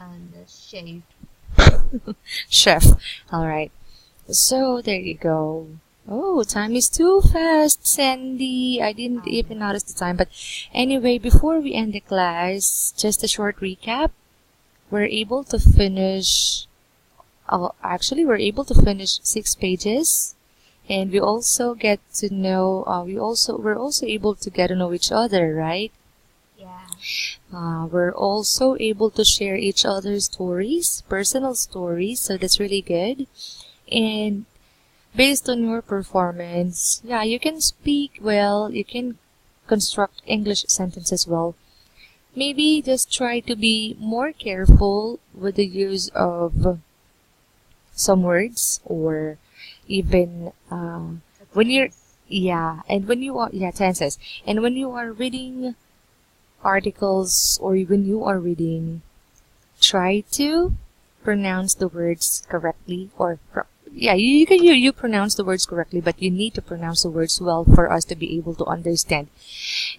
and the chef. chef. All right. So there you go. Oh, time is too fast, Sandy. I didn't even notice the time. But anyway, before we end the class, just a short recap. We're able to finish. Actually, we're able to finish 6 pages, and we also get to know. We're also able to get to know each other, right? Yeah. We're also able to share each other's stories, personal stories. So that's really good. And based on your performance, yeah, you can speak well, you can construct English sentences well. Maybe just try to be more careful with the use of some words or even when you're, yeah, and when you are, yeah, tenses. And when you are reading articles or when you are reading, try to pronounce the words correctly or yeah, you pronounce the words correctly, but you need to pronounce the words well for us to be able to understand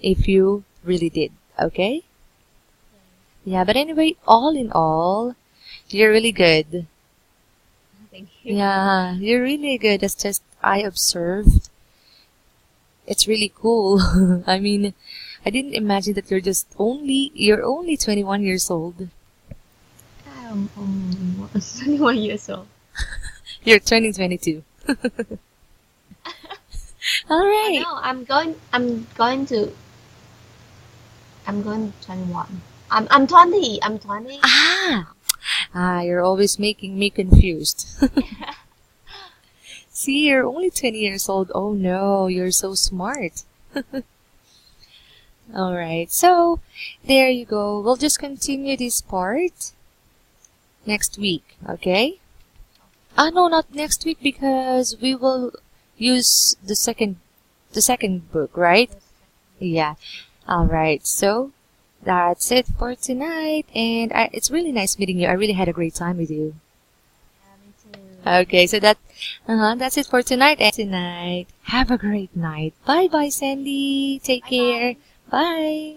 if you really did. Okay? Yeah, but anyway, all in all, you're really good. Thank you. Yeah, you're really good. That's just I observed. It's really cool. I mean, I didn't imagine that you're only 21 years old. I'm 21 years old. You're turning 22. All I right. know. I'm going to I'm going 21. I'm 20. I'm 20. You're always making me confused. See, you're only 20 years old. Oh no, you're so smart. All right, so there you go. We'll just continue this part next week, okay? No, not next week because we will use the second book, right? Yeah. All right. So that's it for tonight, and it's really nice meeting you. I really had a great time with you. Yeah, me too. Okay, so that's it for tonight. Have a great night. Bye bye, Sandy. Take Bye care. bye. Bye.